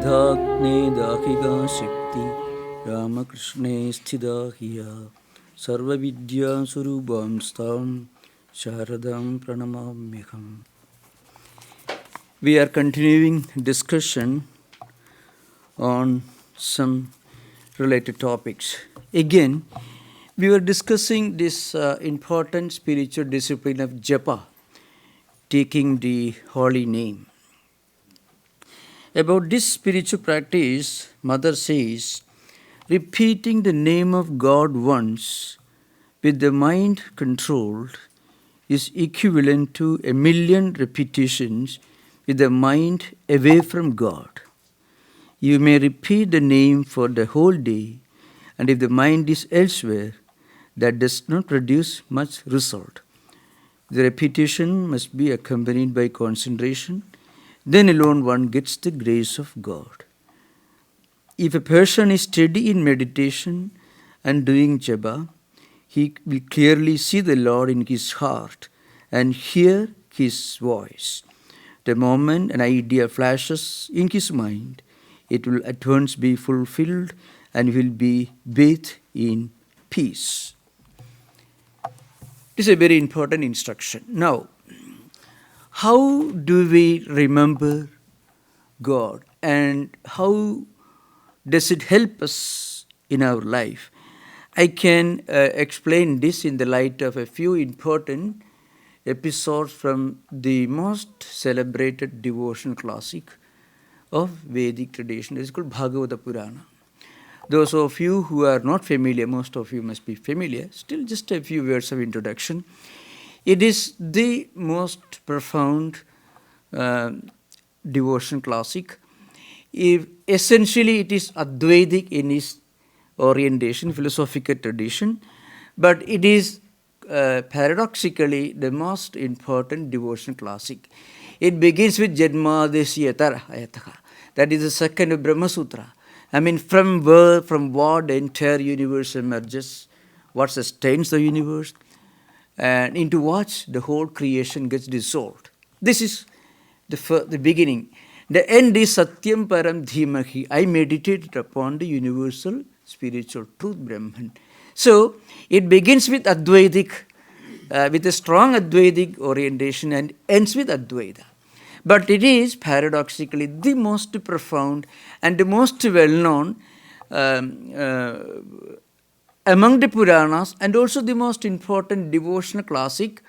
Adhatne dahiga shakti Ramakrishne sthida hiya Sarva vidya surubam stam Sharadam pranamamyaham. We are continuing discussion on some related topics. Again, we were discussing this important spiritual discipline of Japa, taking the holy name. About this spiritual practice, Mother says, repeating the name of God once with the mind controlled is equivalent to 1,000,000 repetitions with the mind away from God. You may repeat the name for the whole day, and if the mind is elsewhere, that does not produce much result. The repetition must be accompanied by concentration. Then alone one gets the grace of God. If a person is steady in meditation and doing japa, he will clearly see the Lord in his heart and hear his voice. The moment an idea flashes in his mind, it will at once be fulfilled and will be bathed in peace. This is a very important instruction. Now, how do we remember God and how does it help us in our life? I can explain this in the light of a few important episodes from the most celebrated devotional classic of Vedic tradition. It is called Bhagavata Purana. Those of you who are not familiar, most of you must be familiar, still just a few words of introduction. It is the most profound devotion classic. Essentially, it is Advaitic in its orientation, philosophical tradition, but it is paradoxically the most important devotion classic. It begins with Janmadesya Ayataka. That is the second of Brahma Sutra. I mean, from what the entire universe emerges, what sustains the universe, and into what the whole creation gets dissolved. This is the beginning. The end is Satyam Param Dhimahi. I meditated upon the universal spiritual truth, Brahman. So, it begins with Advaitic, with a strong Advaitic orientation and ends with Advaita. But it is paradoxically the most profound and the most well-known among the Puranas and also the most important devotional classic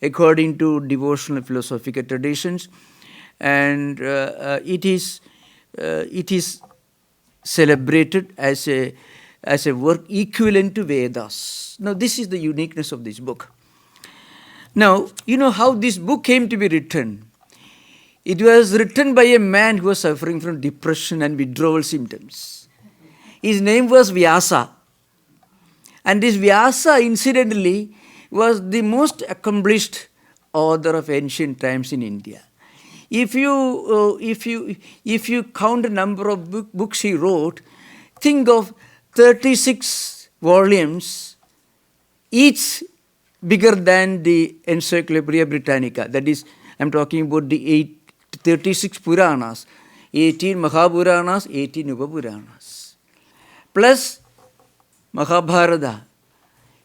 according to devotional philosophical traditions. And it is celebrated as a work equivalent to Vedas. Now, this is the uniqueness of this book. Now, you know how this book came to be written. It was written by a man who was suffering from depression and withdrawal symptoms. His name was Vyasa. And this Vyasa, incidentally, was the most accomplished author of ancient times in India. If you count the number of books he wrote, think of 36 volumes, each bigger than the Encyclopedia Britannica. That is, I'm talking about the 36 Puranas, 18 Mahabhuranas, 18 Upapuranas, plus Mahabharata.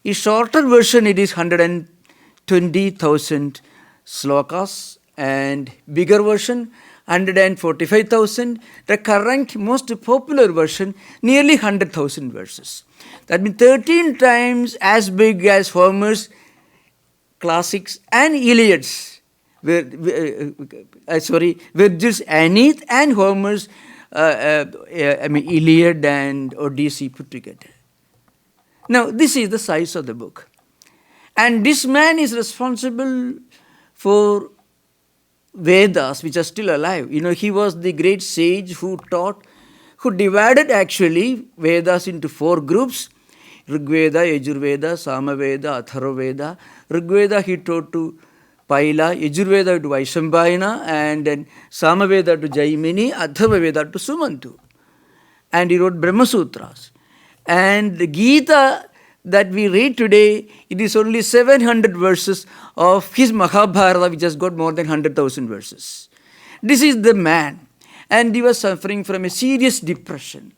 In shorter version, it is 120,000 slokas, and bigger version, 145,000. The current most popular version, nearly 100,000 verses. That means 13 times as big as Homer's classics and Iliads. Virgil's Aeneid and Homer's Iliad and Odyssey put together. Now, this is the size of the book. And this man is responsible for Vedas, which are still alive. You know, he was the great sage who divided actually Vedas into 4 groups. Rigveda, Yajurveda, Samaveda, Atharvaveda. Rigveda he taught to Paila, Yajurveda to Vaishambhayana, and then Samaveda to Jaimini, Atharvaveda to Sumantu. And he wrote Brahma Sutras. And the Gita that we read today, it is only 700 verses of his Mahabharata, which has got more than 100,000 verses. This is the man. and he was suffering from a serious depression.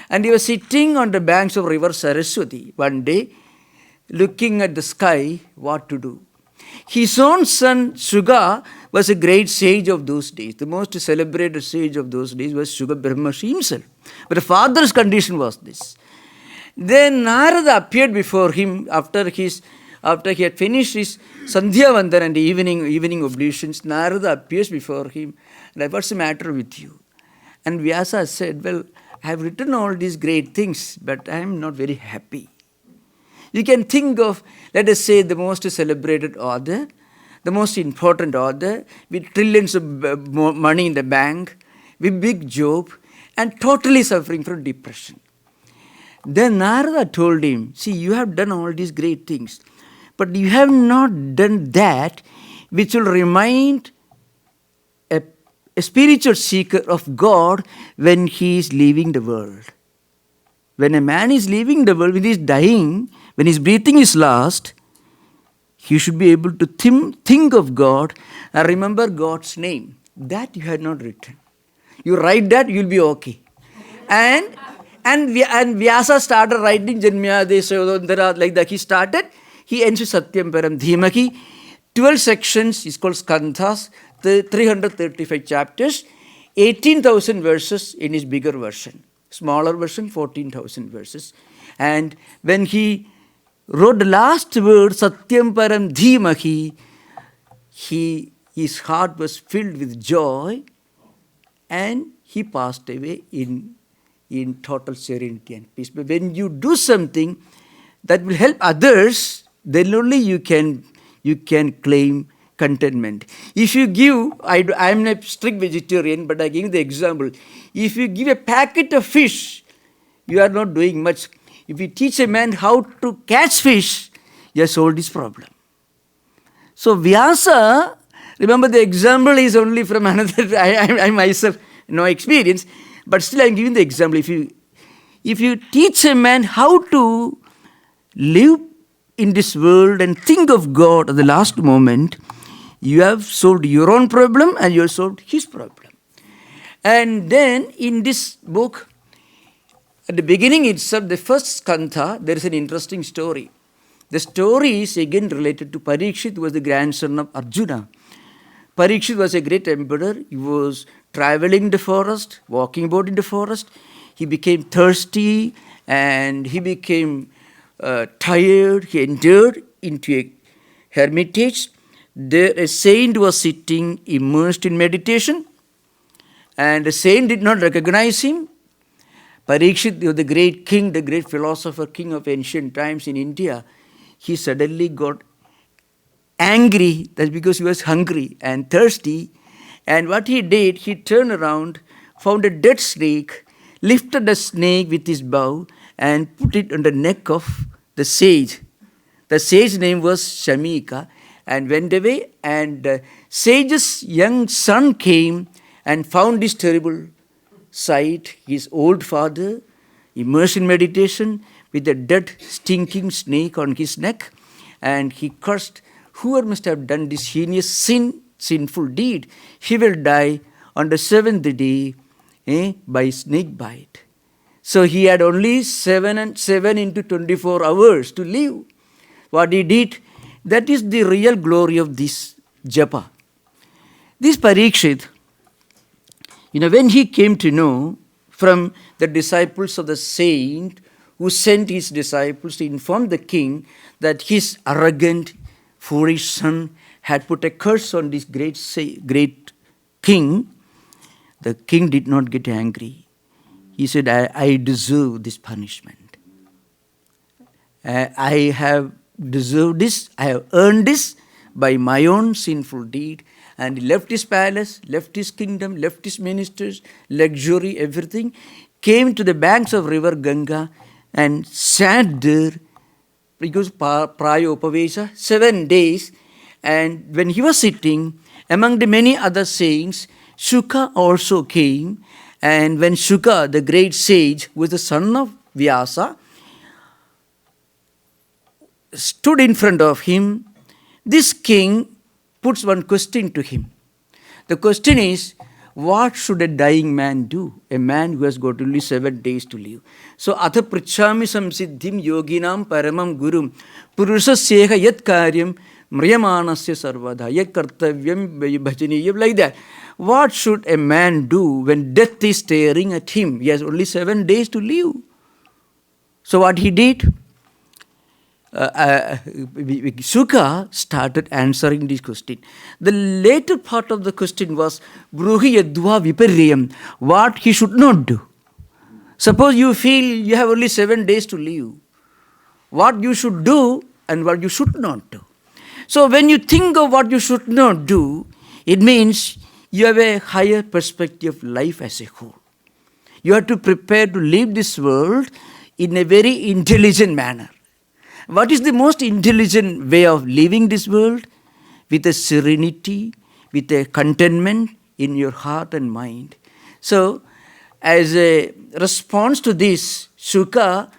And he was sitting on the banks of river Saraswati one day, looking at the sky, what to do. His own son, Shuga, was a great sage of those days. The most celebrated sage of those days was Shuga Brahmashi himself. But the father's condition was this. Then Narada appeared before him after he had finished his Sandhya Vandana and the evening oblations. Narada appears before him. Like, what's the matter with you? And Vyasa said, well, I have written all these great things, but I am not very happy. You can think of, let us say, the most celebrated author, the most important author, with trillions of money in the bank, with big job, and totally suffering from depression. Then Narada told him, see, you have done all these great things, but you have not done that which will remind a spiritual seeker of God when he is leaving the world. When a man is leaving the world, when he is dying, when his breathing is last, he should be able to think of God and remember God's name. That you had not written. You write that, you will be okay. And Vyasa started writing Janmyade Sodandara like that. He ends with Satyam Param Dhimaki. 12 sections is called Skandhas, 335 chapters, 18,000 verses in his bigger version. Smaller version, 14,000 verses. And when he wrote the last word, Satyam Param Dhimaki, his heart was filled with joy and he passed away in total serenity and peace. But when you do something that will help others, then only you can claim contentment. If you give, I'm a strict vegetarian, but I give the example. If you give a packet of fish, you are not doing much. If you teach a man how to catch fish, you have solved his problem. So Vyasa, remember the example is only from another, I myself no experience, but still I'm giving the example. If you teach a man how to live in this world and think of God at the last moment, you have solved your own problem and you have solved his problem. And then in this book, at the beginning itself, the first skandha, there is an interesting story. The story is again related to Parikshit, who was the grandson of Arjuna. Parikshit was a great emperor. He was traveling the forest, walking about in the forest. He became thirsty and he became tired. He entered into a hermitage. There a saint was sitting immersed in meditation, and the saint did not recognize him. Parikshit, the great king, the great philosopher, king of ancient times in India, he suddenly got angry. That's because he was hungry and thirsty. And what he did, he turned around, found a dead snake, lifted the snake with his bow and put it on the neck of the sage. The sage's name was Shamika, and went away. And the sage's young son came and found this terrible sight. His old father, immersed in meditation, with a dead, stinking snake on his neck. And he cursed, whoever must have done this heinous sinful deed, he will die on the seventh day by snake bite. So he had only 7 into 24 hours to live. What he did, that is the real glory of this Japa. This Parikshit, when he came to know from the disciples of the saint who sent his disciples to inform the king that his arrogant, foolish son had put a curse on this great king, the king did not get angry. He said, I deserve this punishment. I have deserved this, I have earned this by my own sinful deed. And he left his palace, left his kingdom, left his ministers, luxury, everything, came to the banks of river Ganga and sat there, because Praya Upavesa, 7 days. And when he was sitting, among the many other saints, Shuka also came. And when Shuka, the great sage, who was the son of Vyasa, stood in front of him, this king puts one question to him. The question is, What should a dying man do? A man who has got only 7 days to live. So, atha prichami samsiddhim yoginam paramam gurum purusasyeha yat karyam mriyamanasya sarvadha yat kartavyam bhajaniyam, like that. What should a man do when death is staring at him? He has only 7 days to live. So what he did? Shuka started answering this question. The later part of the question was Bruhi Yadva Vipariyam, what he should not do. Suppose you feel you have only 7 days to live. What you should do and what you should not do. So when you think of what you should not do, it means you have a higher perspective of life as a whole. You have to prepare to leave this world in a very intelligent manner. What is the most intelligent way of living this world? With a serenity, with a contentment in your heart and mind. So, as a response to this, Shuka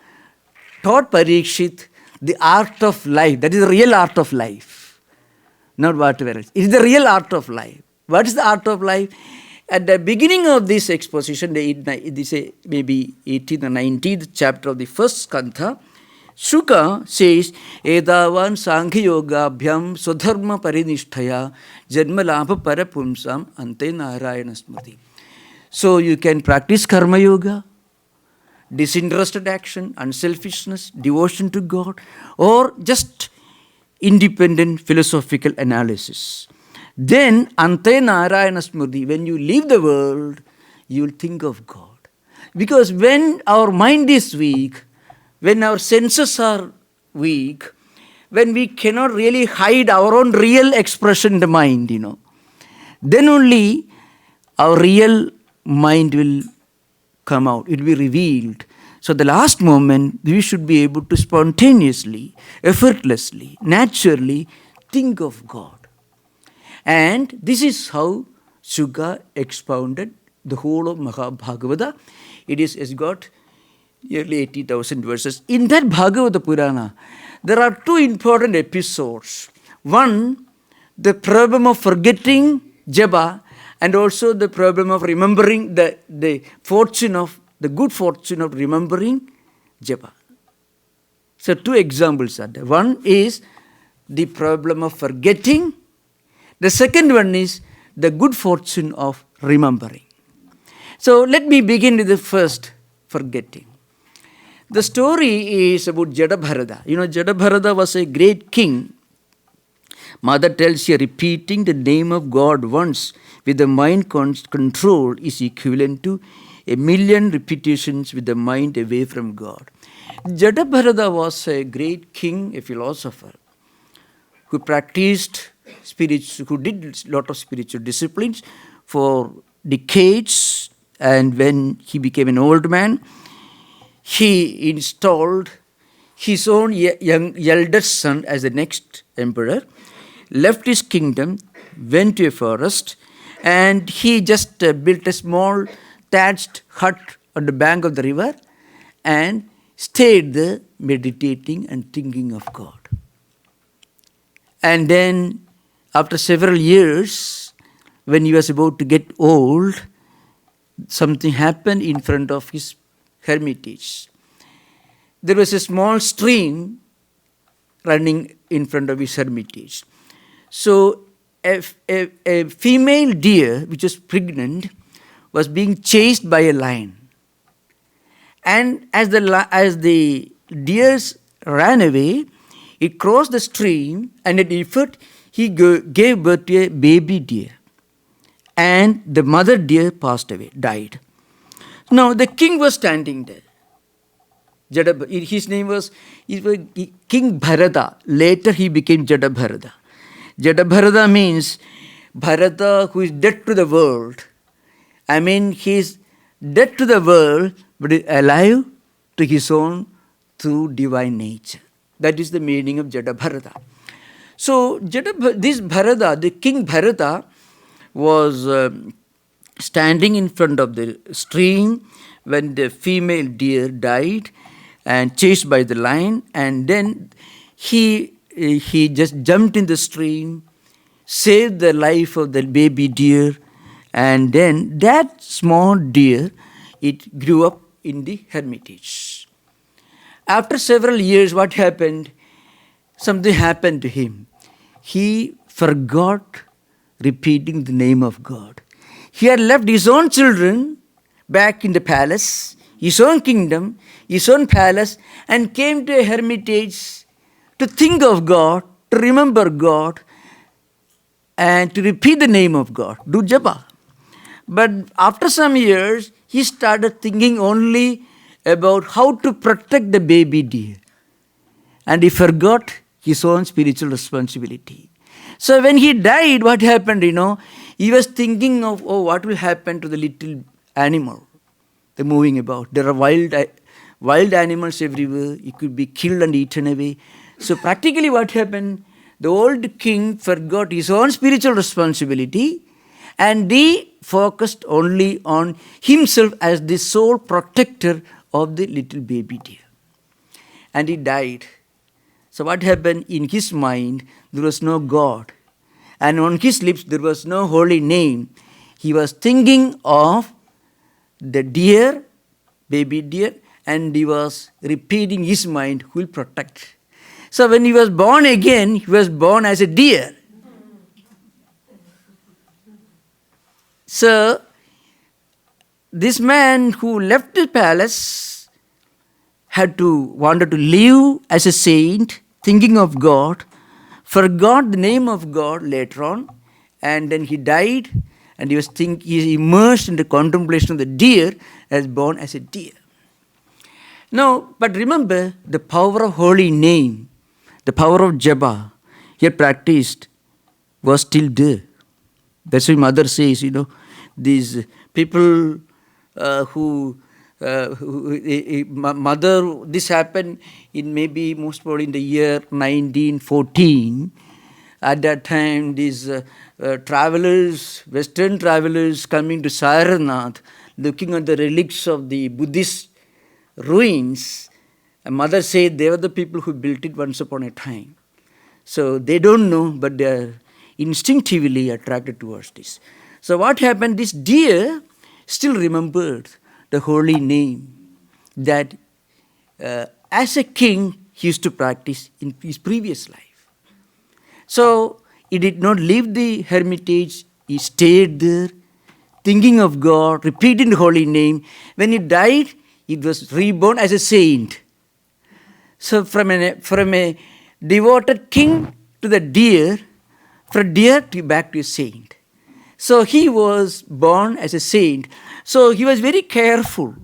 taught Parikshit the art of life. That is the real art of life. Not whatever else. It is the real art of life. What is the art of life? At the beginning of this exposition, this maybe 18th or 19th chapter of the first kantha, Shuka says, Edavan Sankhya Yoga Bhyam Swadharma Parinishthaya Janmalabha Parapumsam Ante Narayana Smriti. So you can practice Karma Yoga, disinterested action, unselfishness, devotion to God, or just independent philosophical analysis. Then Ante Narayana Smriti, when you leave the world, you will think of God. Because when our mind is weak, when our senses are weak, when we cannot really hide our own real expression in the mind, then only our real mind will come out, it will be revealed. So the last moment, we should be able to spontaneously, effortlessly, naturally think of God. And this is how Shuka expounded the whole of Mahabhagavata. It has got nearly 80,000 verses. In that Bhagavata Purana, there are two important episodes. One, the problem of forgetting Japa, and also the problem of remembering the good fortune of remembering Japa. So two examples are there. One is the problem of forgetting. The second one is the good fortune of remembering. So let me begin with the first, forgetting. The story is about Jadabharata. Jadabharata was a great king. Mother tells here, repeating the name of God once with the mind control is equivalent to 1,000,000 repetitions with the mind away from God. Jadabharata was a great king, a philosopher, who practiced who did a lot of spiritual disciplines for decades, and when he became an old man, he installed his own eldest son as the next emperor, left his kingdom, went to a forest, and he just built a small thatched hut on the bank of the river and stayed there meditating and thinking of God. And then after several years, when he was about to get old, something happened in front of his hermitage. There was a small stream running in front of his hermitage. So a female deer, which was pregnant, was being chased by a lion. And as the deers ran away, it crossed the stream, and at effort, he gave birth to a baby deer. And the mother deer passed away, died. Now the king was standing there. His name was King Bharata. Later he became Jadabharata. Jadabharata means Bharata who is dead to the world. I mean, he is dead to the world, but is alive to his own through divine nature. That is the meaning of Jadabharata. So this Bharata, the King Bharata, was standing in front of the stream when the female deer died and chased by the lion, and then he just jumped in the stream, saved the life of the baby deer, And then that small deer, it grew up in the hermitage. After several years, what happened? Something happened to him. He forgot repeating the name of God. He had left his own children back in the palace, his own kingdom, his own palace, and came to a hermitage to think of God, to remember God, and to repeat the name of God, do japa. But after some years, he started thinking only about how to protect the baby deer. And he forgot his own spiritual responsibility. So when he died, what happened, he was thinking of, what will happen to the little animal, the moving about. There are wild animals everywhere. It could be killed and eaten away. So practically what happened, the old king forgot his own spiritual responsibility and he focused only on himself as the sole protector of the little baby deer. And he died. So what happened? In his mind, there was no God. And on his lips, there was no holy name. He was thinking of the deer, baby deer, and he was repeating his mind, who will protect. So when he was born again, he was born as a deer. So this man who left the palace wanted to live as a saint, thinking of God, forgot the name of God later on, and then he died, and he immersed in the contemplation of the deer, as born as a deer. Now, but remember, the power of holy name, the power of japa, he had practiced, was still there. That's why mother says, these people mother, this happened in maybe most probably in the year 1914. At that time, these travelers, Western travelers coming to Sarnath, looking at the relics of the Buddhist ruins, and mother said they were the people who built it once upon a time. So they don't know, but they are instinctively attracted towards this. So what happened? This deer still remembered the holy name that as a king he used to practice in his previous life. So he did not leave the hermitage, he stayed there, thinking of God, repeating the holy name. When he died, he was reborn as a saint. So from a devoted king to the deer, from deer to back to a saint. So he was born as a saint. So he was very careful,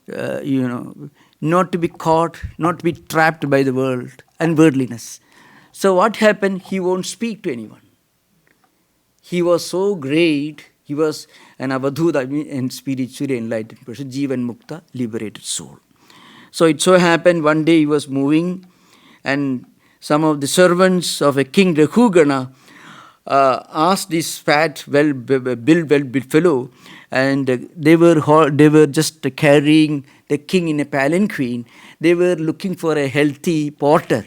not to be caught, not to be trapped by the world and worldliness. So what happened? He won't speak to anyone. He was so great. He was an avadhuta, and spiritually enlightened person, Jivan Mukta, liberated soul. So it so happened one day he was moving, and some of the servants of a king, Rahugana, asked this fat, well-built fellow, and they were just carrying the king in a palanquin. They were looking for a healthy porter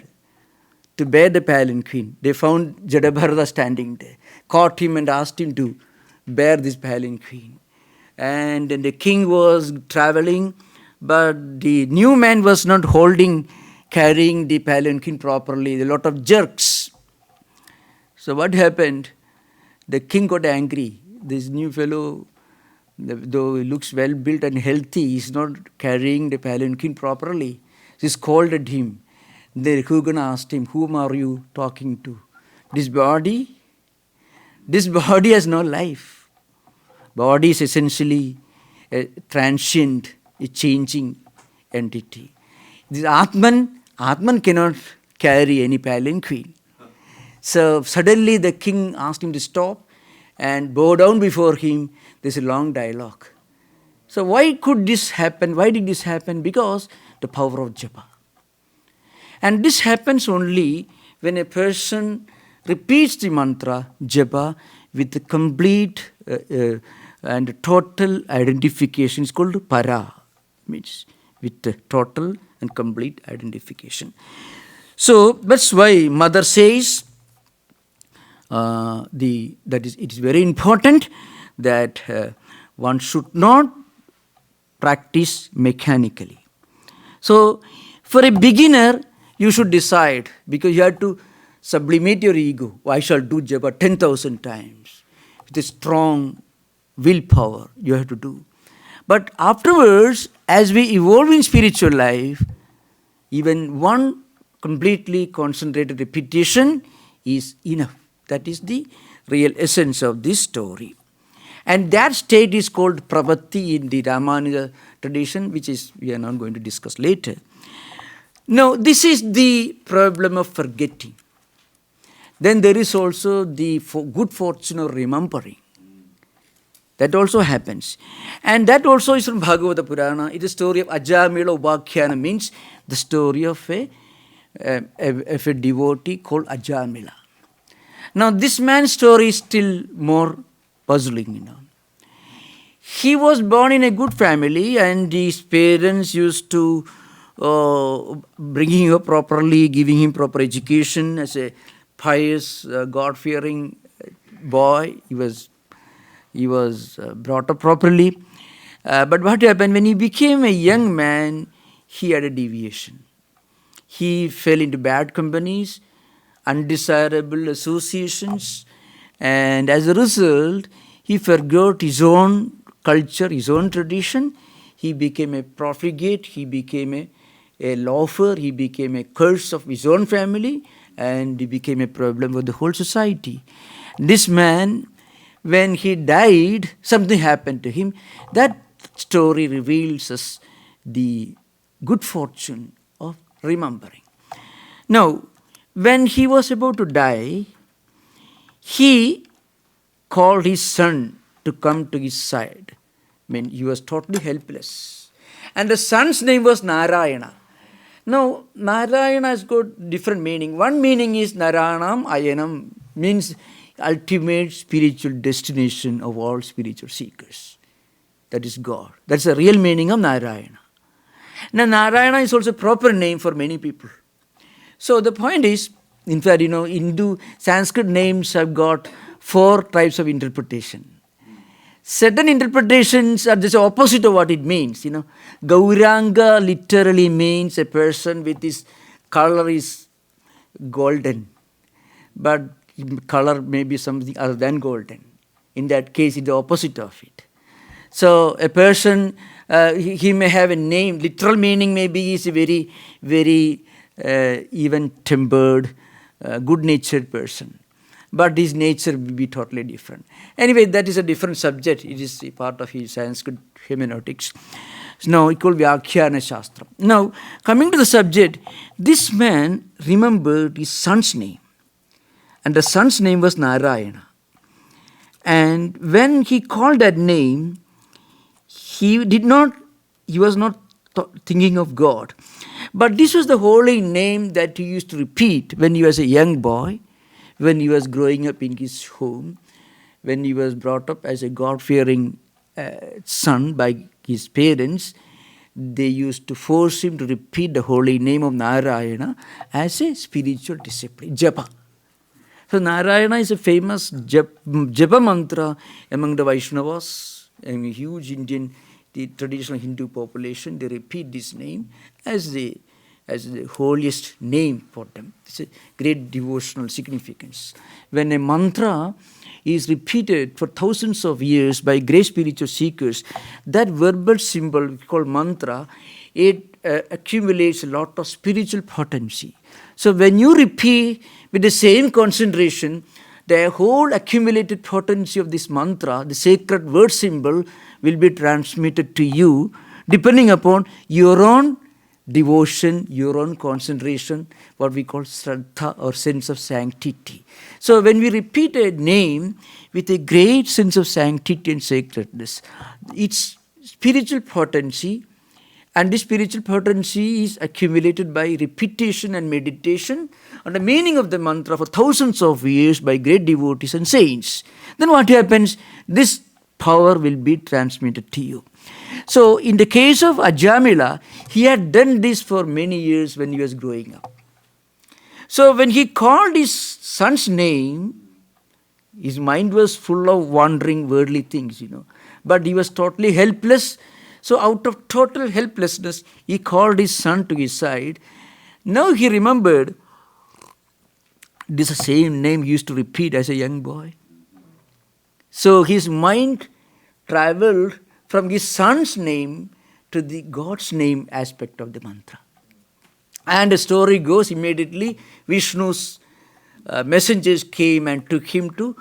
to bear the palanquin. They found Jadabharata standing there, caught him and asked him to bear this palanquin. And the king was traveling, but the new man was not carrying the palanquin properly. A lot of jerks. So what happened? The king got angry. This new fellow, though he looks well built and healthy, he is not carrying the palanquin properly. He scolded him. The Rahugana asked him, whom are you talking to? This body? This body has no life. Body is essentially a transient, a changing entity. This Atman cannot carry any palanquin. So suddenly the king asked him to stop and bow down before him. There's a long dialogue. So why could this happen? Why did this happen? Because the power of japa. And this happens only when a person repeats the mantra japa with a complete and total identification. It's called para, means with the total and complete identification. So that's why mother says it is very important that one should not practice mechanically. So, for a beginner, you should decide, because you have to sublimate your ego. I shall do japa 10,000 times. With a strong willpower, you have to do. But afterwards, as we evolve in spiritual life, even one completely concentrated repetition is enough. That is the real essence of this story. And that state is called pravatti in the Ramanuja tradition, which is we are not going to discuss later. Now, this is the problem of forgetting. Then there is also the good fortune of remembering. That also happens. And that also is from Bhagavata Purana. It is the story of Ajamila Ubakhyana, means the story of a devotee called Ajamila. Now, this man's story is still more puzzling, He was born in a good family, and his parents used to bring him up properly, giving him proper education as a pious, God-fearing boy. He was brought up properly. But what happened when he became a young man, he had a deviation. He fell into bad companies, undesirable associations, and as a result, he forgot his own culture, his own tradition. He became a profligate, he became a loafer, he became a curse of his own family, and he became a problem for the whole society. This man, when he died, something happened to him. That story reveals us the good fortune of remembering. Now, when he was about to die, he called his son to come to his side. I mean, he was totally helpless. And the son's name was Narayana. Now, Narayana has got different meaning. One meaning is Naranam Ayanam, means ultimate spiritual destination of all spiritual seekers. That is God. That's the real meaning of Narayana. Now, Narayana is also a proper name for many people. So the point is, in fact, Hindu Sanskrit names have got 4 types of interpretation. Certain interpretations are just the opposite of what it means. Gauranga literally means a person with his color is golden, but color may be something other than golden. In that case, it's the opposite of it. So a person, he may have a name, literal meaning maybe he is a very, very even-tempered, good-natured person. But his nature will be totally different. Anyway, that is a different subject. It is a part of his Sanskrit hermeneutics. Now, it called Vyakhyana Shastra. Now, coming to the subject, this man remembered his son's name. And the son's name was Narayana. And when he called that name, he was not thinking of God. But this was the holy name that he used to repeat when he was a young boy, when he was growing up in his home, when he was brought up as a God-fearing son by his parents. They used to force him to repeat the holy name of Narayana as a spiritual discipline, Japa. So Narayana is a famous Japa mantra among the Vaishnavas, a huge Indian, the traditional Hindu population. They repeat this name as the holiest name for them. It's a great devotional significance. When a mantra is repeated for thousands of years by great spiritual seekers, that verbal symbol called mantra, it accumulates a lot of spiritual potency. So when you repeat with the same concentration, the whole accumulated potency of this mantra, the sacred word symbol, will be transmitted to you depending upon your own devotion, your own concentration, what we call shraddha or sense of sanctity. So when we repeat a name with a great sense of sanctity and sacredness, its spiritual potency, and this spiritual potency is accumulated by repetition and meditation on the meaning of the mantra for thousands of years by great devotees and saints. Then what happens? This power will be transmitted to you. So in the case of Ajamila, he had done this for many years when he was growing up. So when he called his son's name, His mind was full of wandering worldly things, But he was totally helpless. So out of total helplessness, he called his son to his side. Now he remembered this is the same name he used to repeat as a young boy. So his mind traveled from his son's name to the God's name aspect of the mantra. And the story goes, immediately Vishnu's messengers came and took him to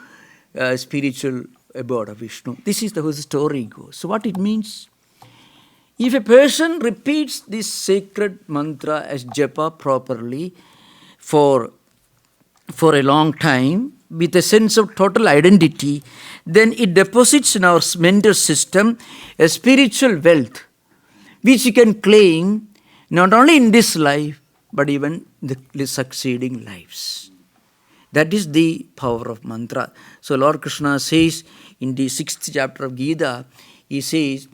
spiritual abode of Vishnu. This is the whole story goes. So what it means? If a person repeats this sacred mantra as japa properly for a long time with a sense of total identity, then it deposits in our mental system a spiritual wealth which you can claim not only in this life but even the succeeding lives. That is the power of mantra. So Lord Krishna says in the 6th chapter of Gita, he says,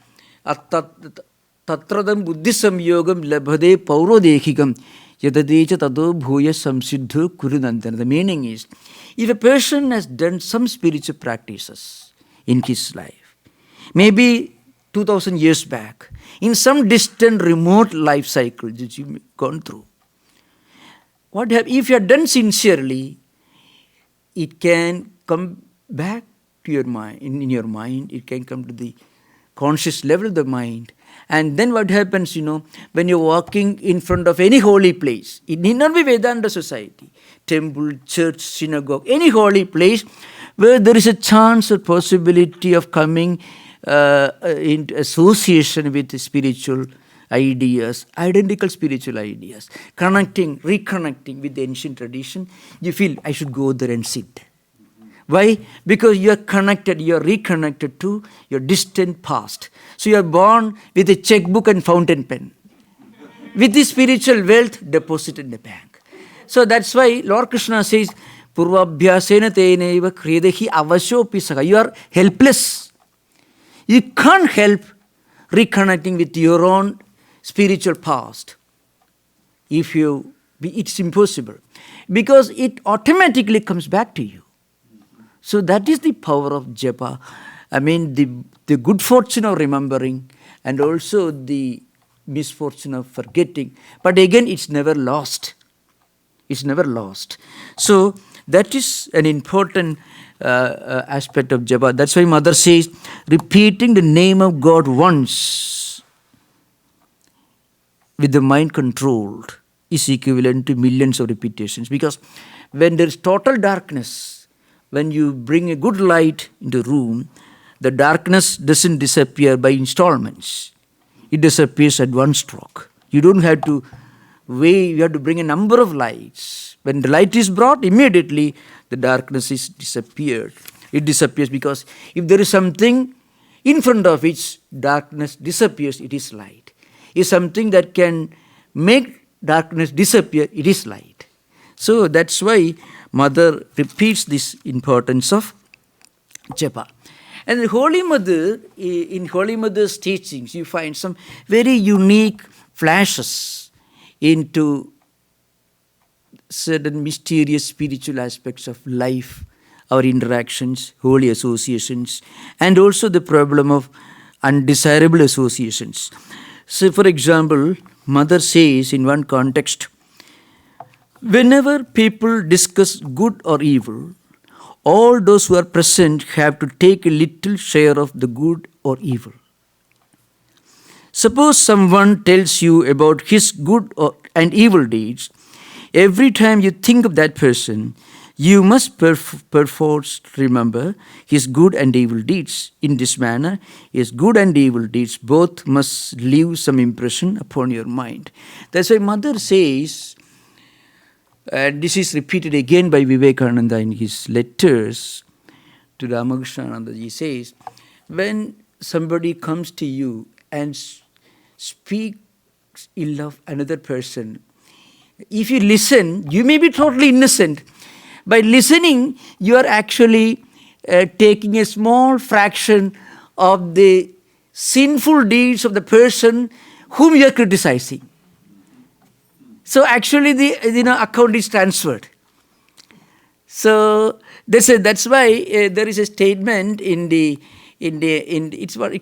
Tatradam buddhisam yogam labhade paurodekikam yadadecha tado bhuya samsiddho kurunandana. The meaning is, if a person has done some spiritual practices in his life, maybe 2000 years back, in some distant remote life cycle that you've gone through, if you have done sincerely, it can come back to your mind, in your mind, it can come to the conscious level of the mind. And then what happens, when you're walking in front of any holy place, it need not be Vedanta society, temple, church, synagogue, any holy place where there is a chance or possibility of coming into association with spiritual ideas, identical spiritual ideas, reconnecting with the ancient tradition, you feel, I should go there and sit. Why? Because you are reconnected to your distant past. So you are born with a checkbook and fountain pen, with the spiritual wealth deposited in the bank. So that's why Lord Krishna says, Purvabhyasena teneva kriyadehi avashopi saha. You are helpless. You can't help reconnecting with your own spiritual past. It's impossible. Because it automatically comes back to you. So that is the power of japa. The good fortune of remembering and also the misfortune of forgetting. But again, it's never lost. It's never lost. So that is an important aspect of japa. That's why Mother says, repeating the name of God once with the mind controlled is equivalent to millions of repetitions. Because when there is total darkness, when you bring a good light into a room, the darkness doesn't disappear by installments. It disappears at one stroke. You don't have to wait, you have to bring a number of lights. When the light is brought, immediately the darkness is disappeared. It disappears because if there is something in front of which darkness disappears, it is light. If something that can make darkness disappear, it is light. So that's why Mother repeats this importance of japa. And the Holy Mother, in Holy Mother's teachings, you find some very unique flashes into certain mysterious spiritual aspects of life, our interactions, holy associations, and also the problem of undesirable associations. So, for example, Mother says in one context, whenever people discuss good or evil, all those who are present have to take a little share of the good or evil. Suppose someone tells you about his good and evil deeds. Every time you think of that person, you must perforce remember his good and evil deeds. In this manner, his good and evil deeds both must leave some impression upon your mind. That's why Mother says, and this is repeated again by Vivekananda in his letters to Ramakrishna. He says, when somebody comes to you and speaks ill of another person, if you listen, you may be totally innocent. By listening, you are actually taking a small fraction of the sinful deeds of the person whom you are criticizing. So actually the account is transferred. So that's why there is a statement it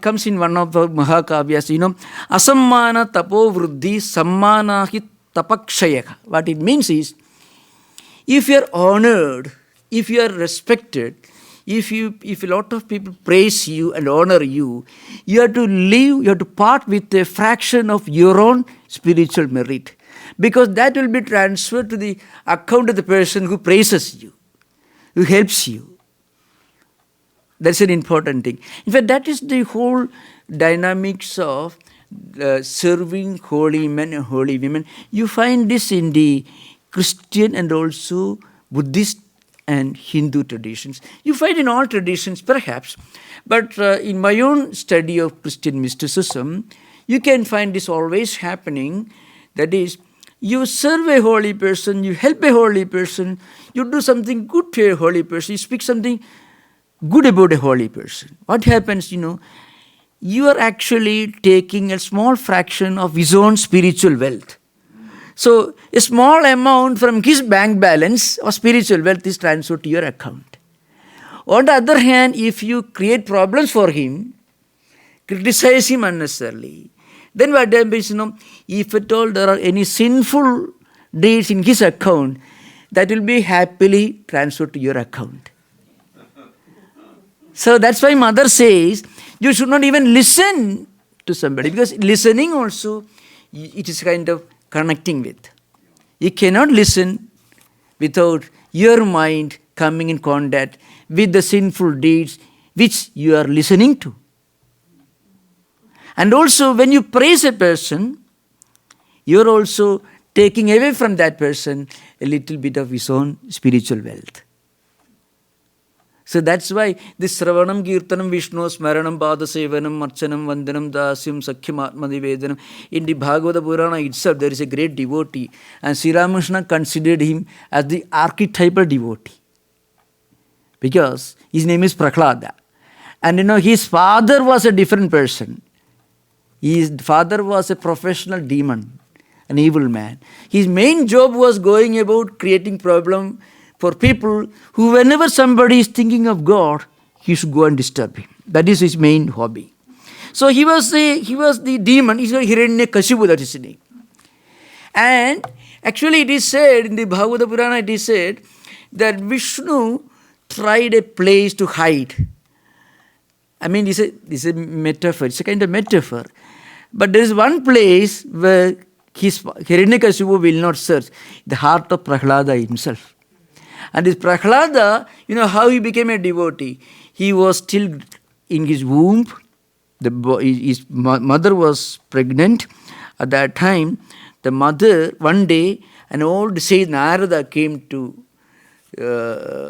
comes in one of the Mahakavyas, asammana tapo vruddhi sammanahi tapakshayaka. What it means is, if you are honored, if you are respected, if a lot of people praise you and honor you, you have to part with a fraction of your own spiritual merit, because that will be transferred to the account of the person who praises you, who helps you. That's an important thing. In fact, that is the whole dynamics of serving holy men and holy women. You find this in the Christian and also Buddhist and Hindu traditions. You find in all traditions, perhaps, but in my own study of Christian mysticism, you can find this always happening. That is, you serve a holy person, you help a holy person, you do something good to a holy person, you speak something good about a holy person. What happens, you are actually taking a small fraction of his own spiritual wealth. So a small amount from his bank balance or spiritual wealth is transferred to your account. On the other hand, if you create problems for him, criticize him unnecessarily, then what happens, if at all there are any sinful deeds in his account, that will be happily transferred to your account. So that's why Mother says, you should not even listen to somebody, because listening also, it is kind of connecting with. You cannot listen without your mind coming in contact with the sinful deeds which you are listening to. And also, when you praise a person, you are also taking away from that person a little bit of his own spiritual wealth. So that's why this Sravanam, Kirtanam, Vishnu, Smaranam, Padasevanam, Marchanam, Vandanam, Dasyam, Sakhyam, Atmanivedanam. In the Bhagavata Purana itself, there is a great devotee, and Sri Ramakrishna considered him as the archetypal devotee, because his name is Prahlada. And his father was a different person. His father was a professional demon, an evil man. His main job was going about creating problem for people who, whenever somebody is thinking of God, he should go and disturb him. That is his main hobby. So he was the demon. He's Hiranyakashipu, that is his name. And actually it is said, in the Bhagavata Purana it is said, that Vishnu tried a place to hide. I mean, this is a metaphor. It's a kind of metaphor. But there is one place where Hiranyakashipu will not search, the heart of Prahlada himself. And this Prahlada, how he became a devotee. He was still in his womb. His mother was pregnant. At that time, the mother, one day, an old sage Narada came to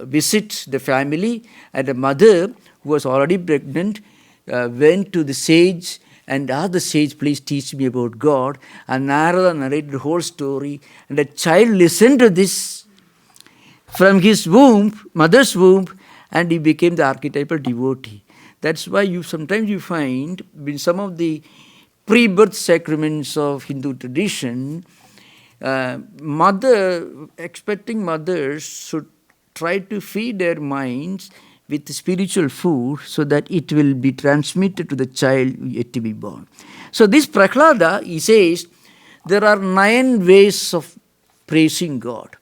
visit the family, and the mother, who was already pregnant, went to the sage and asked the sage, please teach me about God. And Narada narrated the whole story, and the child listened to this from his womb, mother's womb, and he became the archetypal devotee. That's why sometimes you find in some of the pre-birth sacraments of Hindu tradition, expecting mothers should try to feed their minds with spiritual food so that it will be transmitted to the child yet to be born. So this Prahlada, he says, there are 9 ways of praising God.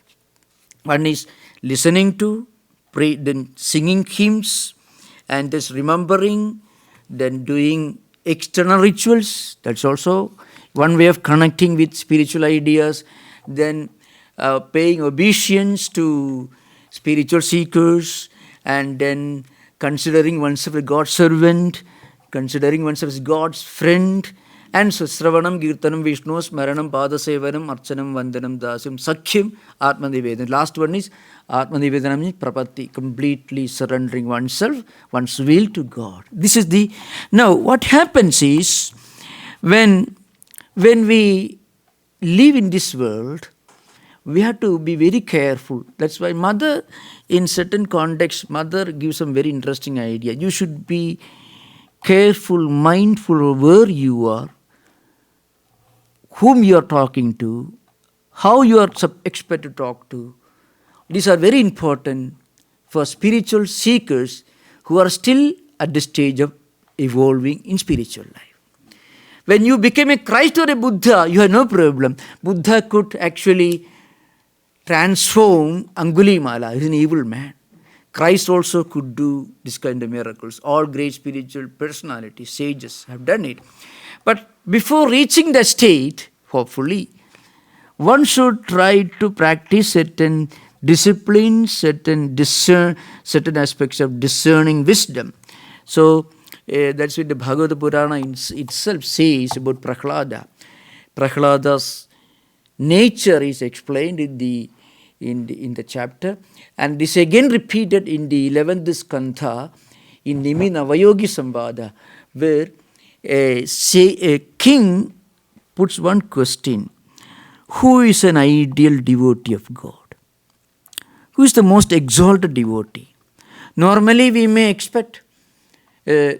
One is listening to, pray, then singing hymns, and just remembering, then doing external rituals. That's also one way of connecting with spiritual ideas. Then paying obeisance to spiritual seekers, and then considering oneself a God's servant, considering oneself as God's friend. And so Sravanam, Kirtanam, Vishnu, Smaranam, Padasevanam, Archanam, Vandanam, Dasyam, Sakhyam, Atmanivedanam. Last one is Atmanivedanam is Prapatti, completely surrendering oneself, one's will to God. This is the... Now, what happens is, when we live in this world, we have to be very careful. That's why Mother, in certain contexts, Mother gives some very interesting idea. You should be careful, mindful of where you are, whom you are talking to, how you are expected to talk to, These are very important for spiritual seekers who are still at the stage of evolving in spiritual life. When you become a Christ or a Buddha, you have no problem. Buddha could actually transform Angulimala, who is an evil man. Christ also could do this kind of miracles. All great spiritual personalities, sages have done it. But before reaching that state, hopefully, one should try to practice certain disciplines, certain aspects of discerning wisdom. So that's what the Bhagavad Purana itself says about Prahlada. Prahlada's nature is explained in the chapter, and this again repeated in the 11th skandha in Nimi Navayogi Samvada, where a king puts one question: who is an ideal devotee of God? Who is the most exalted devotee? Normally we may expect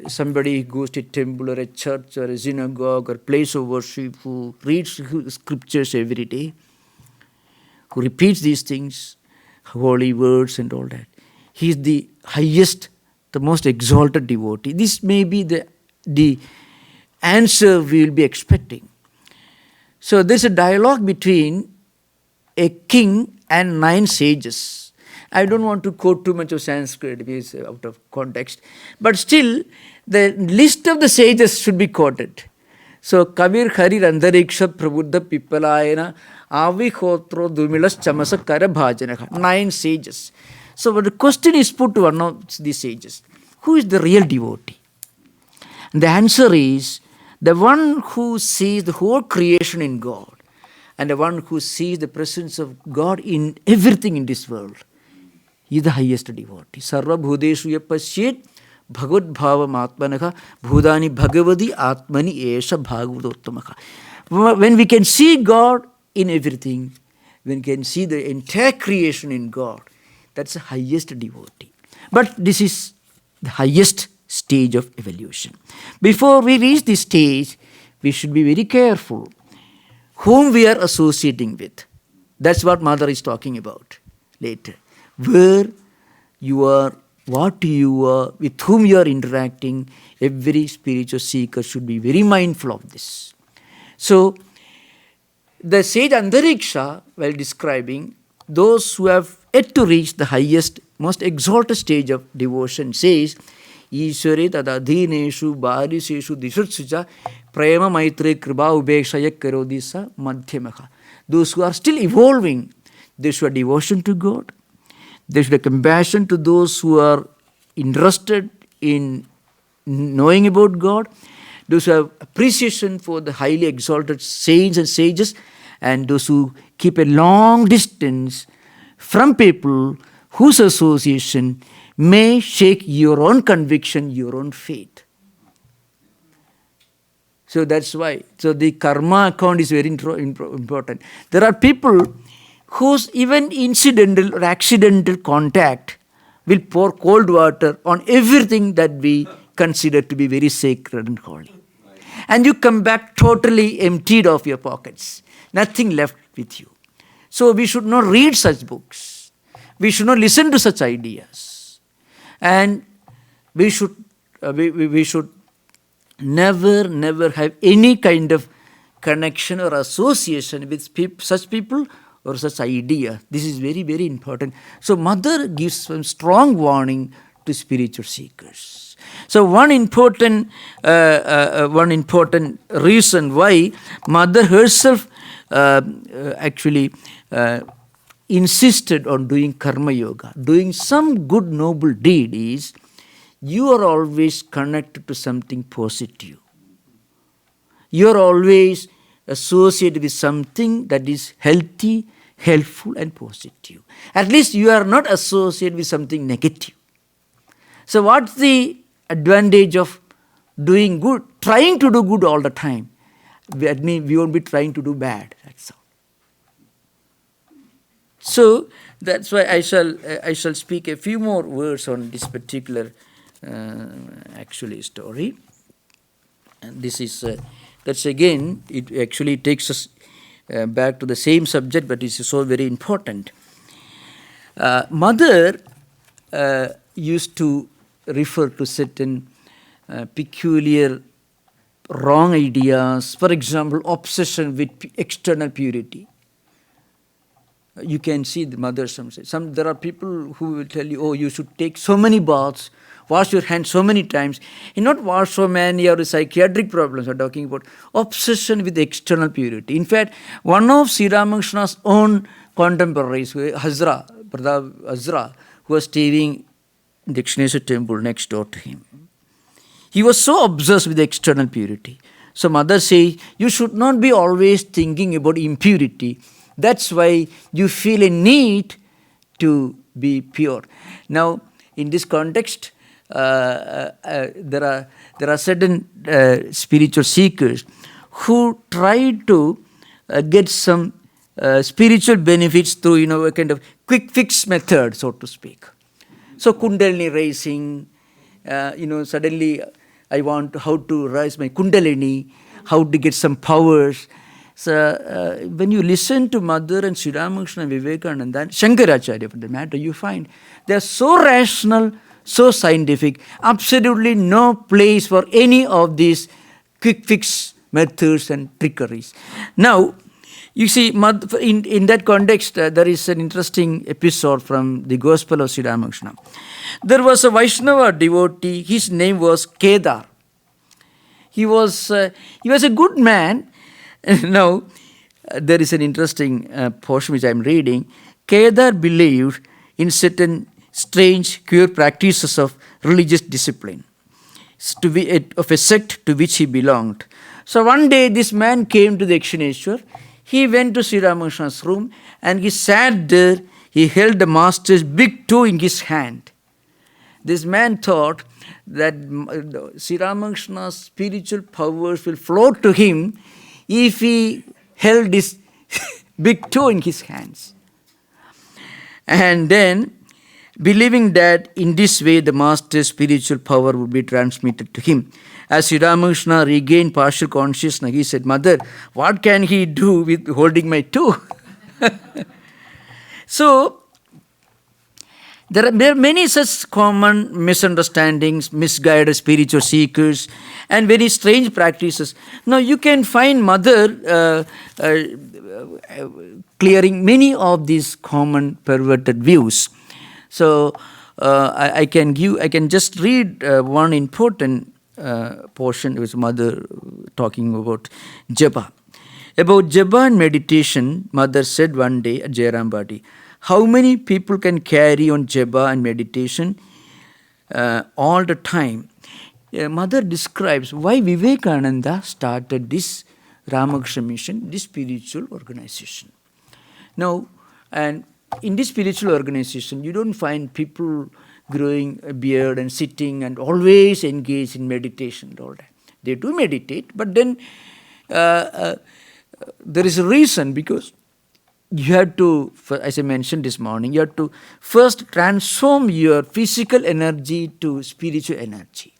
somebody who goes to a temple or a church or a synagogue or place of worship, who reads scriptures every day, who repeats these things, holy words and all that. He is the highest, the most exalted devotee. This may be the answer we will be expecting. So there is a dialogue between a king and 9 sages. I don't want to quote too much of Sanskrit, because it's out of context. But still, the list of the sages should be quoted. So, Kavir Hari Randariksha Prabuddha Pipalayana Avihotro Dumilas Chamasa Karabhajanaka. 9 sages. So, the question is put to one of these sages: who is the real devotee? And the answer is the one who sees the whole creation in God, and the one who sees the presence of God in everything in this world. He is the highest devotee. Sarva bhudeshu yapasyet bhagavad bhava matmanaka bhudani bhagavadi atmani esha bhagavadottamaka. When we can see God in everything, when we can see the entire creation in God, that's the highest devotee. But this is the highest stage of evolution. Before we reach this stage, we should be very careful whom we are associating with. That's what Mother is talking about later. Where you are, what you are, with whom you are interacting, every spiritual seeker should be very mindful of this. So, the sage Andariksha, while describing those who have yet to reach the highest, most exalted stage of devotion, says, Ishware tadadhineshu bariseshu dishutsuja prema maitre kriba ubekshaya karodisa madhyamaka. Those who are still evolving, they show devotion to God. They should have compassion to those who are interested in knowing about God. Those who have appreciation for the highly exalted saints and sages, and those who keep a long distance from people whose association may shake your own conviction, your own faith. So that's why. So the karma account is very important. There are people whose even incidental or accidental contact will pour cold water on everything that we consider to be very sacred and holy. And you come back totally emptied of your pockets. Nothing left with you. So we should not read such books. We should not listen to such ideas. And we should never have any kind of connection or association with such people or such idea. This is very, very important. So Mother gives some strong warning to spiritual seekers. So one important reason why Mother herself actually insisted on doing karma yoga, doing some good noble deed, is you are always connected to something positive. You are always associated with something that is healthy, helpful and positive. At least you are not associated with something negative. So what's the advantage of doing good, trying to do good all the time? That means we won't be trying to do bad. That's all. So that's why I shall speak a few more words on this particular actually story. And this is that's again, it actually takes us back to the same subject, but it's so very important. Mother used to refer to certain peculiar wrong ideas. For example, obsession with external purity. You can see the mothers. There are people who will tell you, oh, you should take so many baths, wash your hands so many times. You not wash so many or psychiatric problems. We're talking about obsession with external purity. In fact, one of Sri Ramakrishna's own contemporaries, Hazra, Pradap Hazra, who was staying in the Dakshineshwar temple next door to him, he was so obsessed with external purity. So mother says, you should not be always thinking about impurity. That's why you feel a need to be pure. Now, in this context, there are certain spiritual seekers who try to get some spiritual benefits through a kind of quick fix method, so to speak. So Kundalini raising, suddenly I want how to raise my Kundalini, how to get some powers. So when you listen to Mother and Sri Ramakrishna and Vivekananda and Shankaracharya for the matter, you find they are so rational, so scientific, absolutely no place for any of these quick fix methods and trickeries. Now, you see, in that context, there is an interesting episode from the Gospel of Sri Ramakrishna. There was a Vaishnava devotee, his name was Kedar. He was a good man. Now, there is an interesting portion which I am reading. Kedar believed in certain strange, pure practices of religious discipline of a sect to which he belonged. So one day, this man came to the Dakshineshwar. He went to Sri Ramakrishna's room and he sat there. He held the master's big toe in his hand. This man thought that Sri Ramakrishna's spiritual powers will flow to him if he held his big toe in his hands. And then, believing that in this way the master's spiritual power would be transmitted to him. As Sri Ramakrishna regained partial consciousness, he said, Mother, what can he do with holding my toe? So, there are many such common misunderstandings, misguided spiritual seekers, and very strange practices. Now, you can find Mother clearing many of these common perverted views. So, I can just read one important portion with Mother talking about Japa. About Japa and meditation, Mother said one day at Jairambati, how many people can carry on Japa and meditation all the time? Mother describes why Vivekananda started this Ramakrishna Mission, this spiritual organization. Now, and in this spiritual organization, you don't find people growing a beard and sitting and always engaged in meditation and all that. They do meditate, but then there is a reason, because you have to, as I mentioned this morning, you have to first transform your physical energy to spiritual energy.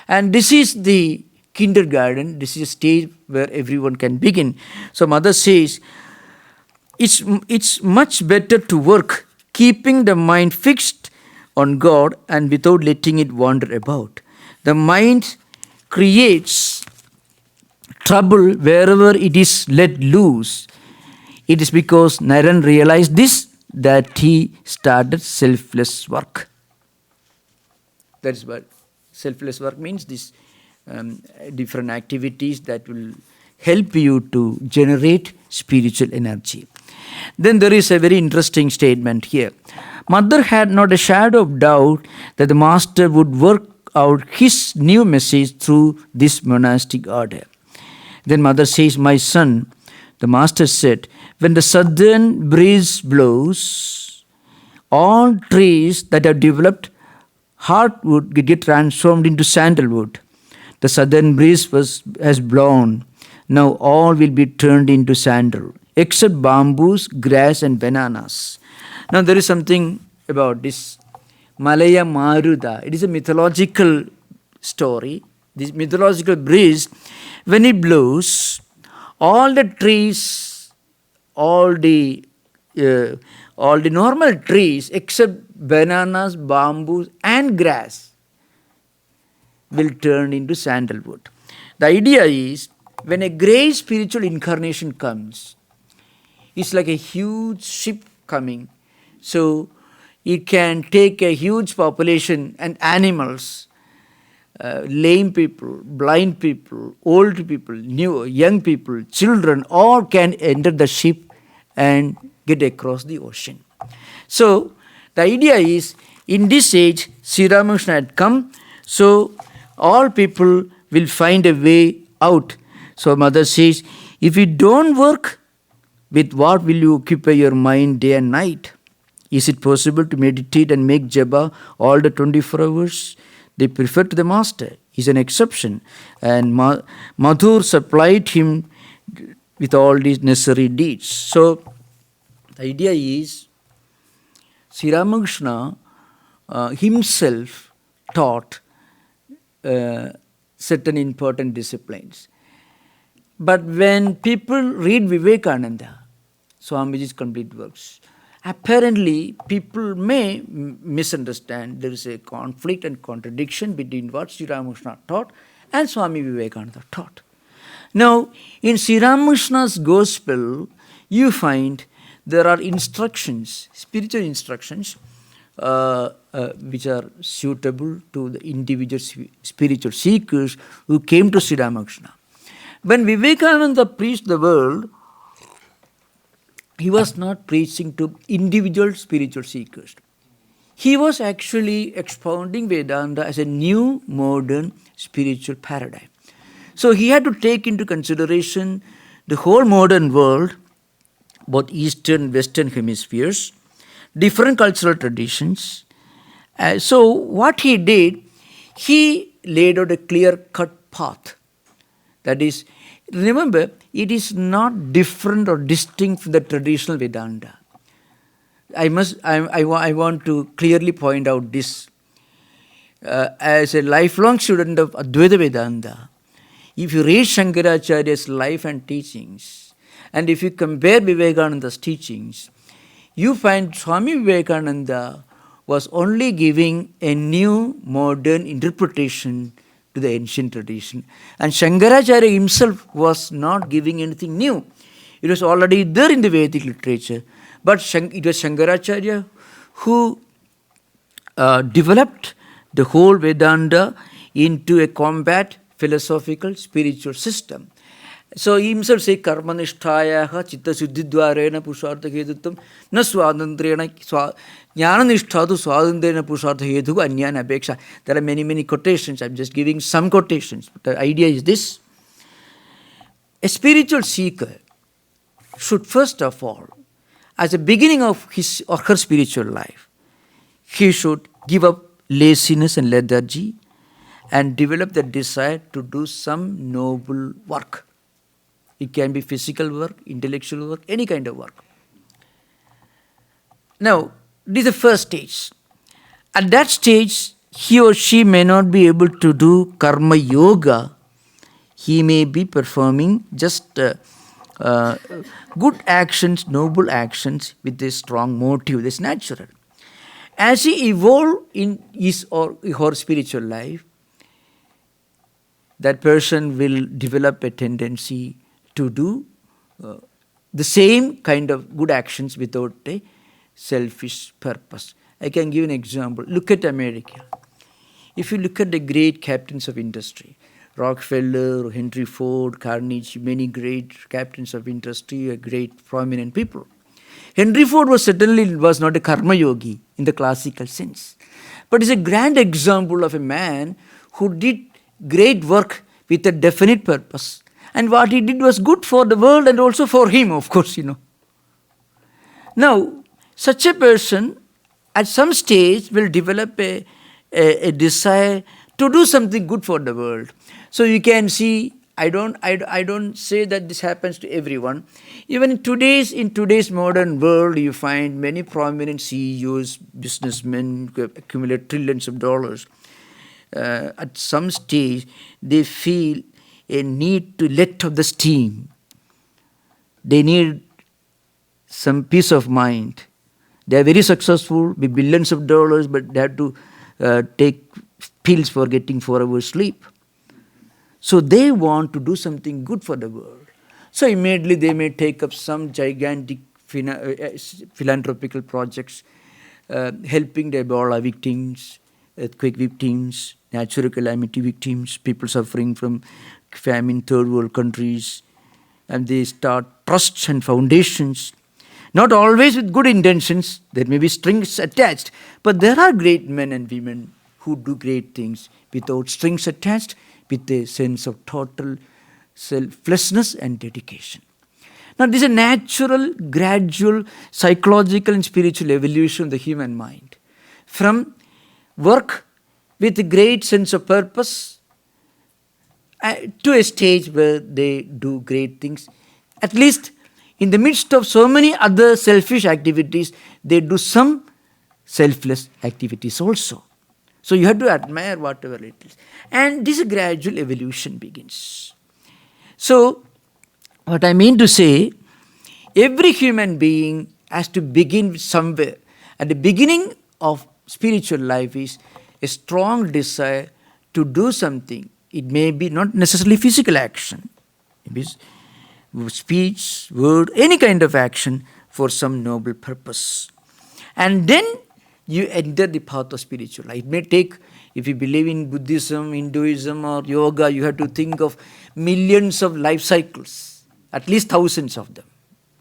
And this is the kindergarten, this is a stage where everyone can begin. So Mother says, it's much better to work keeping the mind fixed on God and without letting it wander about. The mind creates trouble wherever it is let loose. It is because Naren realized this that he started selfless work. That is what selfless work means, these different activities that will help you to generate spiritual energy. Then there is a very interesting statement here. Mother had not a shadow of doubt that the Master would work out his new message through this monastic order. Then Mother says, my son, the Master said, when the southern breeze blows, all trees that have developed hardwood get transformed into sandalwood. The southern breeze has blown. Now all will be turned into sandal, except bamboos, grass and bananas. Now there is something about this Malaya Maruda. It is a mythological story. This mythological breeze, when it blows, all the trees, all the all the normal trees except bananas, bamboos and grass will turn into sandalwood. The idea is when a great spiritual incarnation comes, it's like a huge ship coming. So it can take a huge population and animals, lame people, blind people, old people, young people, children, all can enter the ship and get across the ocean. So the idea is, in this age, Sri Ramakrishna had come, so all people will find a way out. So Mother says, if you don't work, with what will you occupy your mind day and night? Is it possible to meditate and make japa all the 24 hours? They prefer to the master. He's an exception. And Madhur supplied him with all these necessary deeds. So the idea is, Sri Ramakrishna himself taught certain important disciplines. But when people read Vivekananda, Swamiji's complete works, apparently people may misunderstand. There is a conflict and contradiction between what Sri Ramakrishna taught and Swami Vivekananda taught. Now, in Sri Ramakrishna's gospel, you find there are instructions, spiritual instructions, which are suitable to the individual spiritual seekers who came to Sri Ramakrishna. When Vivekananda preached the world, he was not preaching to individual spiritual seekers. He was actually expounding Vedanta as a new modern spiritual paradigm. So he had to take into consideration the whole modern world, both Eastern and Western hemispheres, different cultural traditions. So what he did, he laid out a clear-cut path. That is, remember, it is not different or distinct from the traditional Vedanta. I want to clearly point out this. As a lifelong student of Advaita Vedanta, if you read Shankaracharya's life and teachings, and if you compare Vivekananda's teachings, you find Swami Vivekananda was only giving a new modern interpretation to the ancient tradition. And Shankaracharya himself was not giving anything new. It was already there in the Vedic literature. But it was Shankaracharya who developed the whole Vedanta into a combat philosophical spiritual system. So he himself says, Karmanishthayaha chitta suddhidvarena pushartha heduttam na swadandrena jnananishtadu swadandrena pushartha heduga anyana apeksha. There are many quotations. I'm just giving some quotations. But the idea is this. A spiritual seeker should first of all, as a beginning of his or her spiritual life, he should give up laziness and lethargy and develop the desire to do some noble work. It can be physical work, intellectual work, any kind of work. Now, this is the first stage. At that stage, he or she may not be able to do karma yoga. He may be performing just good actions, noble actions with a strong motive. That's natural. As he evolves in his or her spiritual life, that person will develop a tendency to do the same kind of good actions without a selfish purpose. I can give an example. Look at America. If you look at the great captains of industry, Rockefeller, Henry Ford, Carnegie, many great captains of industry, great prominent people. Henry Ford was not a karma yogi in the classical sense, but is a grand example of a man who did great work with a definite purpose. And what he did was good for the world and also for him, of course, Now, such a person at some stage will develop a desire to do something good for the world. So you can see, I don't say that this happens to everyone. Even in today's modern world, you find many prominent CEOs, businessmen who accumulate trillions of dollars. At some stage, they feel a need to let off the steam. They need some peace of mind. They are very successful with billions of dollars, but they have to take pills for getting 4 hours sleep. So they want to do something good for the world. So immediately they may take up some gigantic philanthropical projects, helping the Ebola victims, earthquake victims, natural calamity victims, people suffering from famine, third world countries. And they start trusts and foundations, not always with good intentions. There may be strings attached, but there are great men and women who do great things without strings attached, with a sense of total selflessness and dedication. Now, this is a natural, gradual, psychological and spiritual evolution of the human mind. From work with a great sense of purpose to a stage where they do great things. At least in the midst of so many other selfish activities, they do some selfless activities also. So you have to admire whatever it is. And this gradual evolution begins. So what I mean to say, every human being has to begin somewhere. At the beginning of spiritual life is a strong desire to do something. It may be not necessarily physical action. It is speech, word, any kind of action for some noble purpose. And then you enter the path of spiritual life. It may take, if you believe in Buddhism, Hinduism or yoga, you have to think of millions of life cycles, at least thousands of them.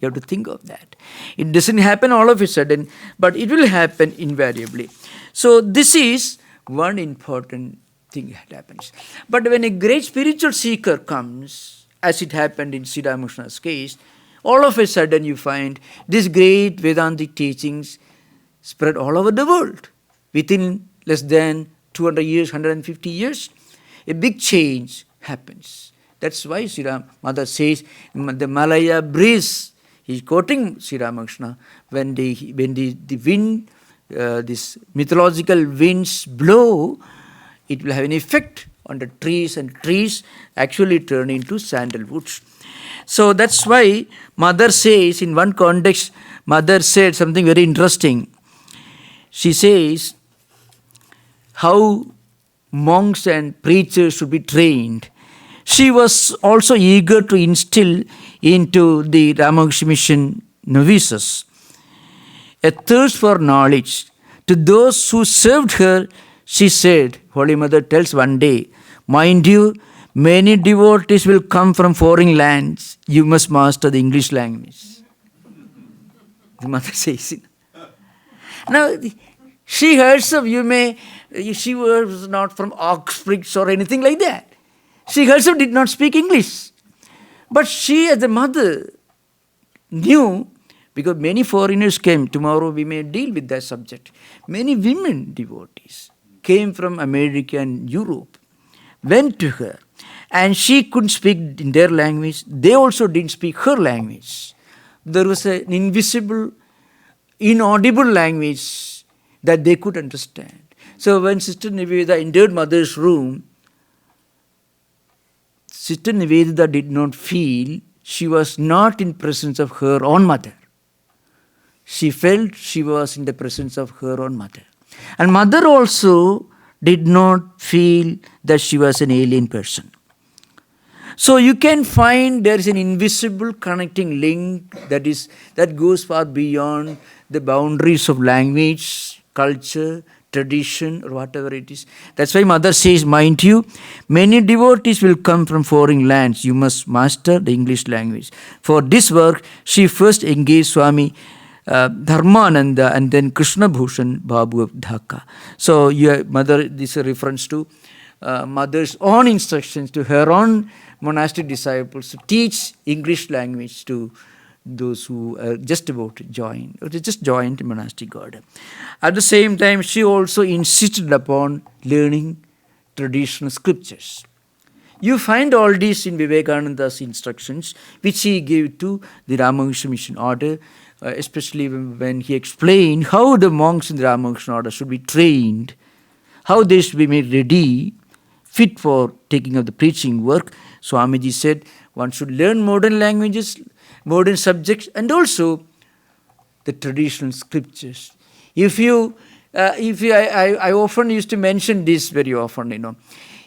You have to think of that. It doesn't happen all of a sudden, but it will happen invariably. So this is one important thing that happens. But when a great spiritual seeker comes, as it happened in Sri Ramakrishna's case, all of a sudden you find these great Vedantic teachings spread all over the world. Within less than 200 years, 150 years, a big change happens. That's why Sri Ram, Mother says, the Malaya breeze, he's quoting Sri Ramakrishna, when the wind, these mythological winds blow, it will have an effect on the trees, and trees actually turn into sandalwoods. So that's why Mother says, in one context, Mother said something very interesting. She says how monks and preachers should be trained. She was also eager to instill into the Ramakrishna Mission novices a thirst for knowledge. To those who served her, she said, Holy Mother tells one day, mind you, many devotees will come from foreign lands. You must master the English language. The Mother says it. Now, she herself, she was not from Oxford or anything like that. She herself did not speak English. But she, as a mother, knew, because many foreigners came. Tomorrow we may deal with that subject. Many women devotees came from America and Europe, went to her, and she couldn't speak in their language. They also didn't speak her language. There was an invisible, inaudible language that they could understand. So when Sister Nivedita entered Mother's room, Sister Nivedita did not feel she was not in presence of her own mother. She felt she was in the presence of her own mother. And Mother also did not feel that she was an alien person. So you can find there is an invisible connecting link that goes far beyond the boundaries of language, culture, tradition, or whatever it is. That's why Mother says, mind you, many devotees will come from foreign lands. You must master the English language. For this work, she first engaged Swami Dharmananda and then Krishna Bhushan Babu of Dhaka. So Mother, this is a reference to Mother's own instructions to her own monastic disciples to teach English language to those who are just about to join, or just joined the monastic order. At the same time, she also insisted upon learning traditional scriptures. You find all this in Vivekananda's instructions, which he gave to the Ramakrishna Mission order, especially when he explained how the monks in the Ramakrishna order should be trained, how they should be made ready, fit for taking up the preaching work. Swamiji said one should learn modern languages, modern subjects, and also the traditional scriptures. I often used to mention this very often,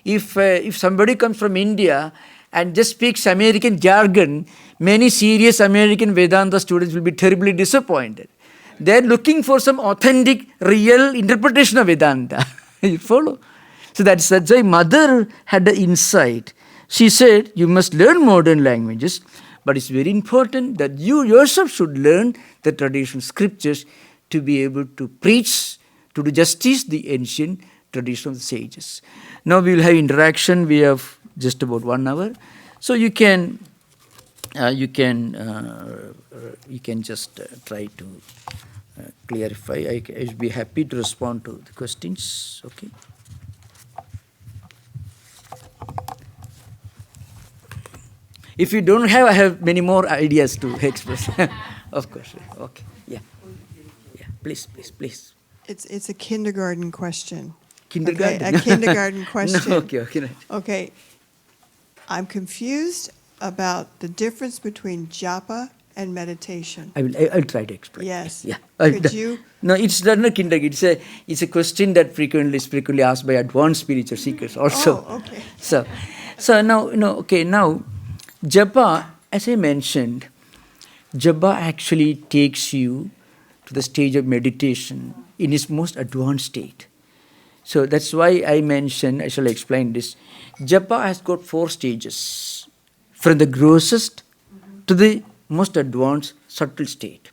if somebody comes from India and just speaks American jargon, many serious American Vedanta students will be terribly disappointed. They're looking for some authentic, real interpretation of Vedanta. You follow? So that's why Mother had the insight. She said, you must learn modern languages, but it's very important that you yourself should learn the traditional scriptures to be able to preach, to do justice the ancient tradition of the sages. Now we will have interaction. We have just about 1 hour, so you can just try to clarify. I will be happy to respond to the questions. Okay. If you don't have, I have many more ideas to express. Of course. Okay. Yeah. Yeah. Please. It's a kindergarten question. Kindergarten? Okay, a kindergarten question. No, okay. Okay. I'm confused about the difference between japa and meditation. I'll try to explain. Yes. Yeah. Could you? No, it's not a kindergarten. It's a question that is frequently asked by advanced spiritual seekers also. Oh, okay. So now, Japa, as I mentioned, Japa actually takes you to the stage of meditation in its most advanced state. So that's why I shall explain this. Japa has got 4 stages, from the grossest to the most advanced subtle state.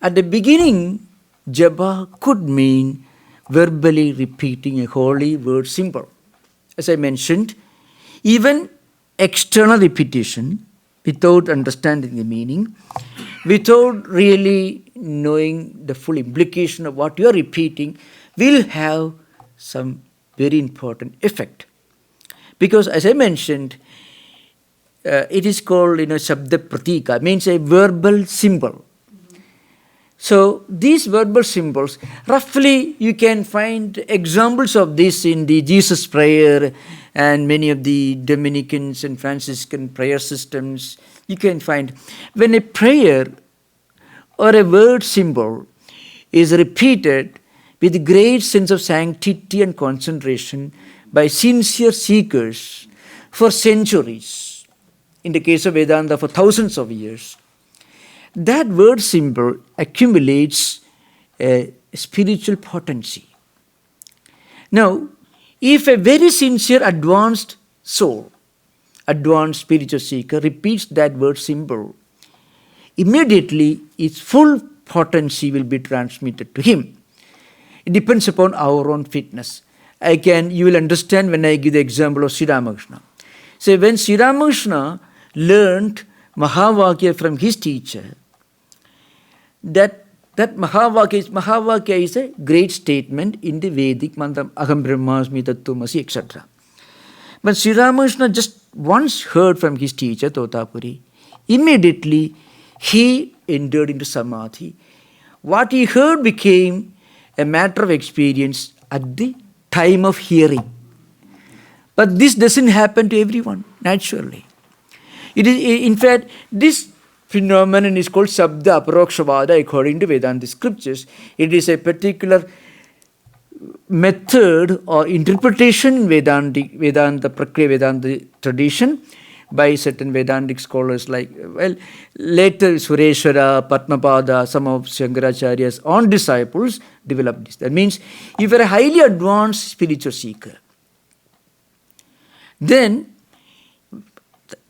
At the beginning, Japa could mean verbally repeating a holy word symbol. As I mentioned, even external repetition without understanding the meaning, without really knowing the full implication of what you are repeating, will have some very important effect. Because as I mentioned, it is called Shabda Pratika, means a verbal symbol. So these verbal symbols, roughly you can find examples of this in the Jesus prayer and many of the Dominicans and Franciscan prayer systems. You can find when a prayer or a word symbol is repeated with great sense of sanctity and concentration by sincere seekers for centuries, in the case of Vedanta for thousands of years, that word symbol accumulates a spiritual potency. Now, if a very sincere advanced soul, advanced spiritual seeker repeats that word symbol, immediately its full potency will be transmitted to him. It depends upon our own fitness. You will understand when I give the example of Sri Ramakrishna. So when Sri Ramakrishna learned Mahavakya from his teacher, that Mahavakya is a great statement in the Vedic mantra, Aham Brahmasmi Tattvamasi, etc. But Sri Ramakrishna just once heard from his teacher, Totapuri, immediately he entered into Samadhi. What he heard became a matter of experience at the time of hearing. But this doesn't happen to everyone, naturally. It is, in fact, this phenomenon is called Sabda Aparokshvada according to Vedanta scriptures. It is a particular method or interpretation in Vedanta Prakriya Vedanta tradition by certain Vedantic scholars later Sureshwara, Padmapada, some of Shankaracharya's own disciples developed this. That means if you are a highly advanced spiritual seeker, then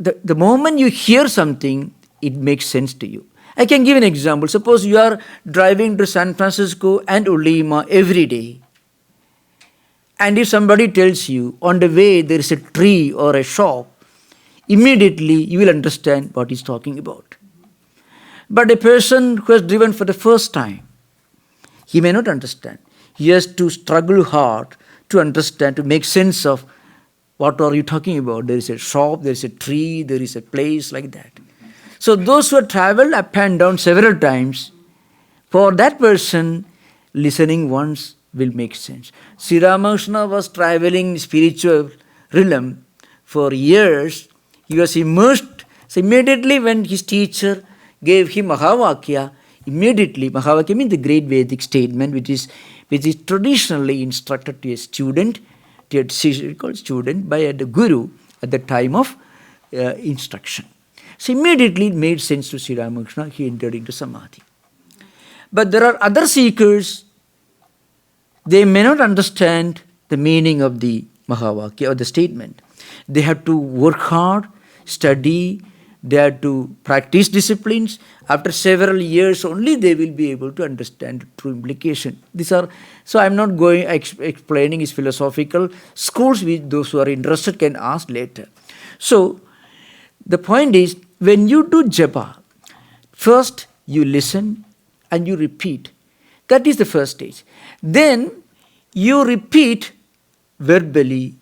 the moment you hear something, it makes sense to you. I can give an example. Suppose you are driving to San Francisco and Olema every day, and if somebody tells you on the way there is a tree or a shop, immediately you will understand what he's talking about. But a person who has driven for the first time, he may not understand. He has to struggle hard to understand, to make sense of what are you talking about. There is a shop, there is a tree, there is a place, like that. So those who have traveled up and down several times, for that person, listening once will make sense. Sri Ramakrishna was traveling spiritual realm for years. He was immersed. So immediately when his teacher gave him Mahavakya, immediately Mahavakya means the great Vedic statement which is traditionally instructed to a student, to a called student by the guru at the time of instruction. So immediately it made sense to Sri Ramakrishna, he entered into Samadhi. But there are other seekers, they may not understand the meaning of the Mahavakya or the statement. They have to work hard, study, they have to practice disciplines. After several years only they will be able to understand the true implication. So I am not going explaining his philosophical schools, which those who are interested can ask later. So the point is, when you do japa, first you listen and you repeat. That is the first stage. Then you repeat verbally,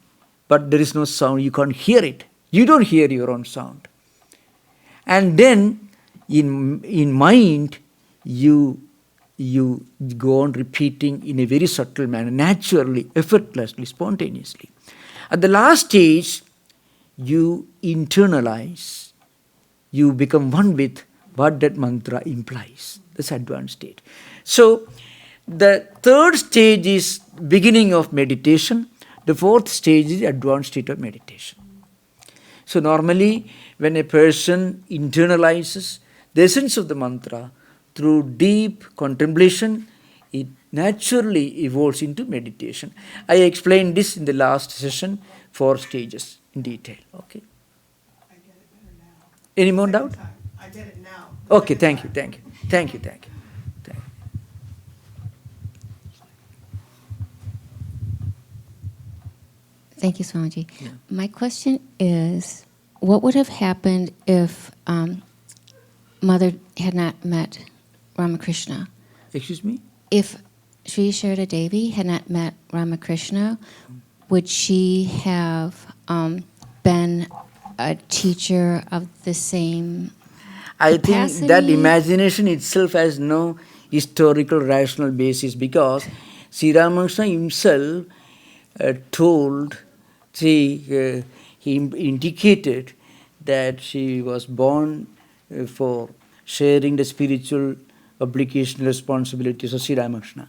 but there is no sound, you can't hear it. You don't hear your own sound. And then in mind, you go on repeating in a very subtle manner, naturally, effortlessly, spontaneously. At the last stage, you internalize, you become one with what that mantra implies. That's advanced state. So the third stage is beginning of meditation. The fourth stage is advanced state of meditation. So normally when a person internalizes the essence of the mantra through deep contemplation, it naturally evolves into meditation. I explained this in the last session, 4 stages in detail. Okay. I get it better now. Any more doubt? I get it now. Okay, thank you. Thank you. Thank you, Swamiji. Yeah. My question is, what would have happened if Mother had not met Ramakrishna? Excuse me? If Sri Sharda Devi had not met Ramakrishna, would she have been a teacher of the same I capacity? think that imagination itself has no historical rational basis, because Sri Ramakrishna himself he indicated that she was born for sharing the spiritual obligation responsibilities of Sri Ramakrishna.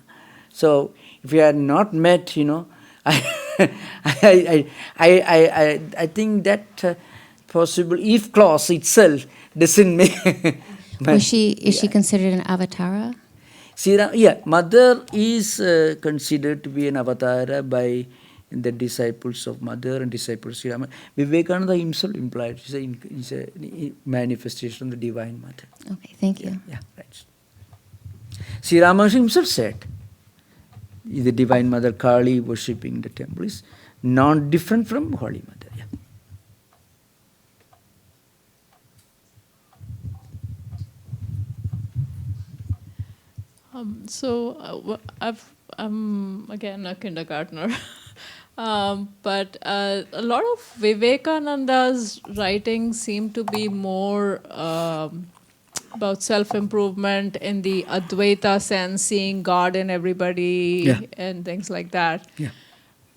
So if we had not met, I think that possible if clause itself doesn't make. Is she considered an avatara? Mother is considered to be an avatara by the disciples of Mother and disciples of Sri Rama. Vivekananda himself implied it's a manifestation of the Divine Mother. Okay, thank you. Yeah, right. Sri Ramakrishna himself said, the Divine Mother Kali worshipping the temple is not different from Holy Mother. Yeah. I'm again a kindergartner, but a lot of Vivekananda's writings seem to be more about self-improvement in the Advaita sense, seeing God in everybody and things like that. Yeah.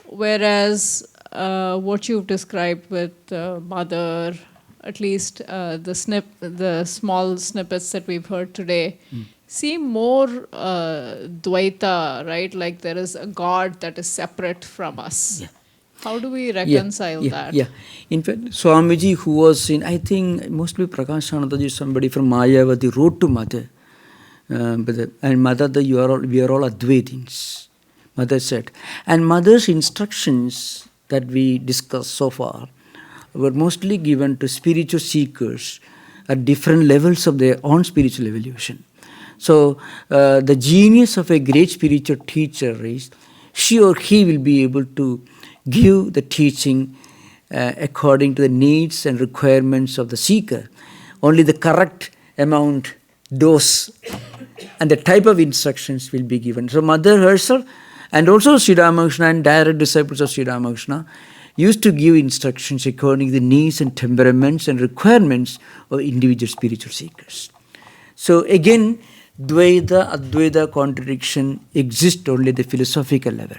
Whereas what you've described with Mother, at least the small snippets that we've heard today, seem more Dvaita, right? Like there is a God that is separate from us. Yeah. How do we reconcile that? Yeah. In fact, Swamiji, who was I think mostly Prakashanandaji, somebody from Mayavati, wrote to Mother. And Mother, we are all Advaitins. Mother said. And Mother's instructions that we discussed so far were mostly given to spiritual seekers at different levels of their own spiritual evolution. So the genius of a great spiritual teacher is she or he will be able to give the teaching according to the needs and requirements of the seeker. Only the correct amount, dose, and the type of instructions will be given. So Mother herself and also Sri Ramakrishna and direct disciples of Sri Ramakrishna used to give instructions according to the needs and temperaments and requirements of individual spiritual seekers. So again, Dvaita, Advaita contradiction exists only at the philosophical level.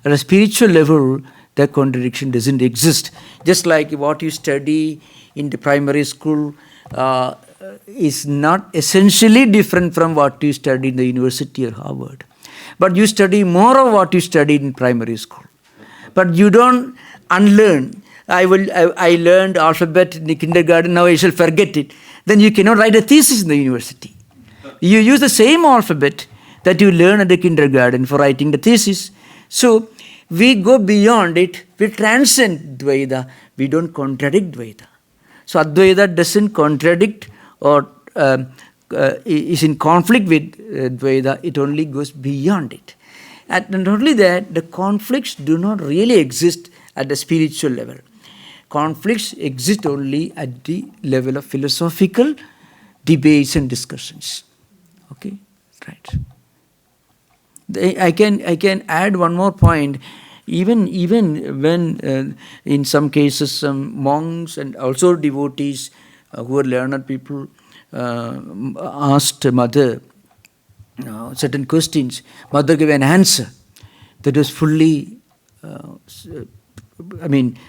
At a spiritual level, that contradiction doesn't exist. Just like what you study in the primary school, is not essentially different from what you study in the university or Harvard. But you study more of what you studied in primary school. But you don't unlearn. I learned alphabet in the kindergarten, now I shall forget it. Then you cannot write a thesis in the university. You use the same alphabet that you learn at the kindergarten for writing the thesis. So we go beyond it, we transcend Dvaita, we don't contradict Dvaita. So Advaita doesn't contradict or is in conflict with Dvaita, it only goes beyond it. And not only that, the conflicts do not really exist at the spiritual level. Conflicts exist only at the level of philosophical debates and discussions. Okay, right. I can add one more point. Even when in some cases some monks and also devotees who are learned people asked Mother certain questions, Mother gave an answer that was fully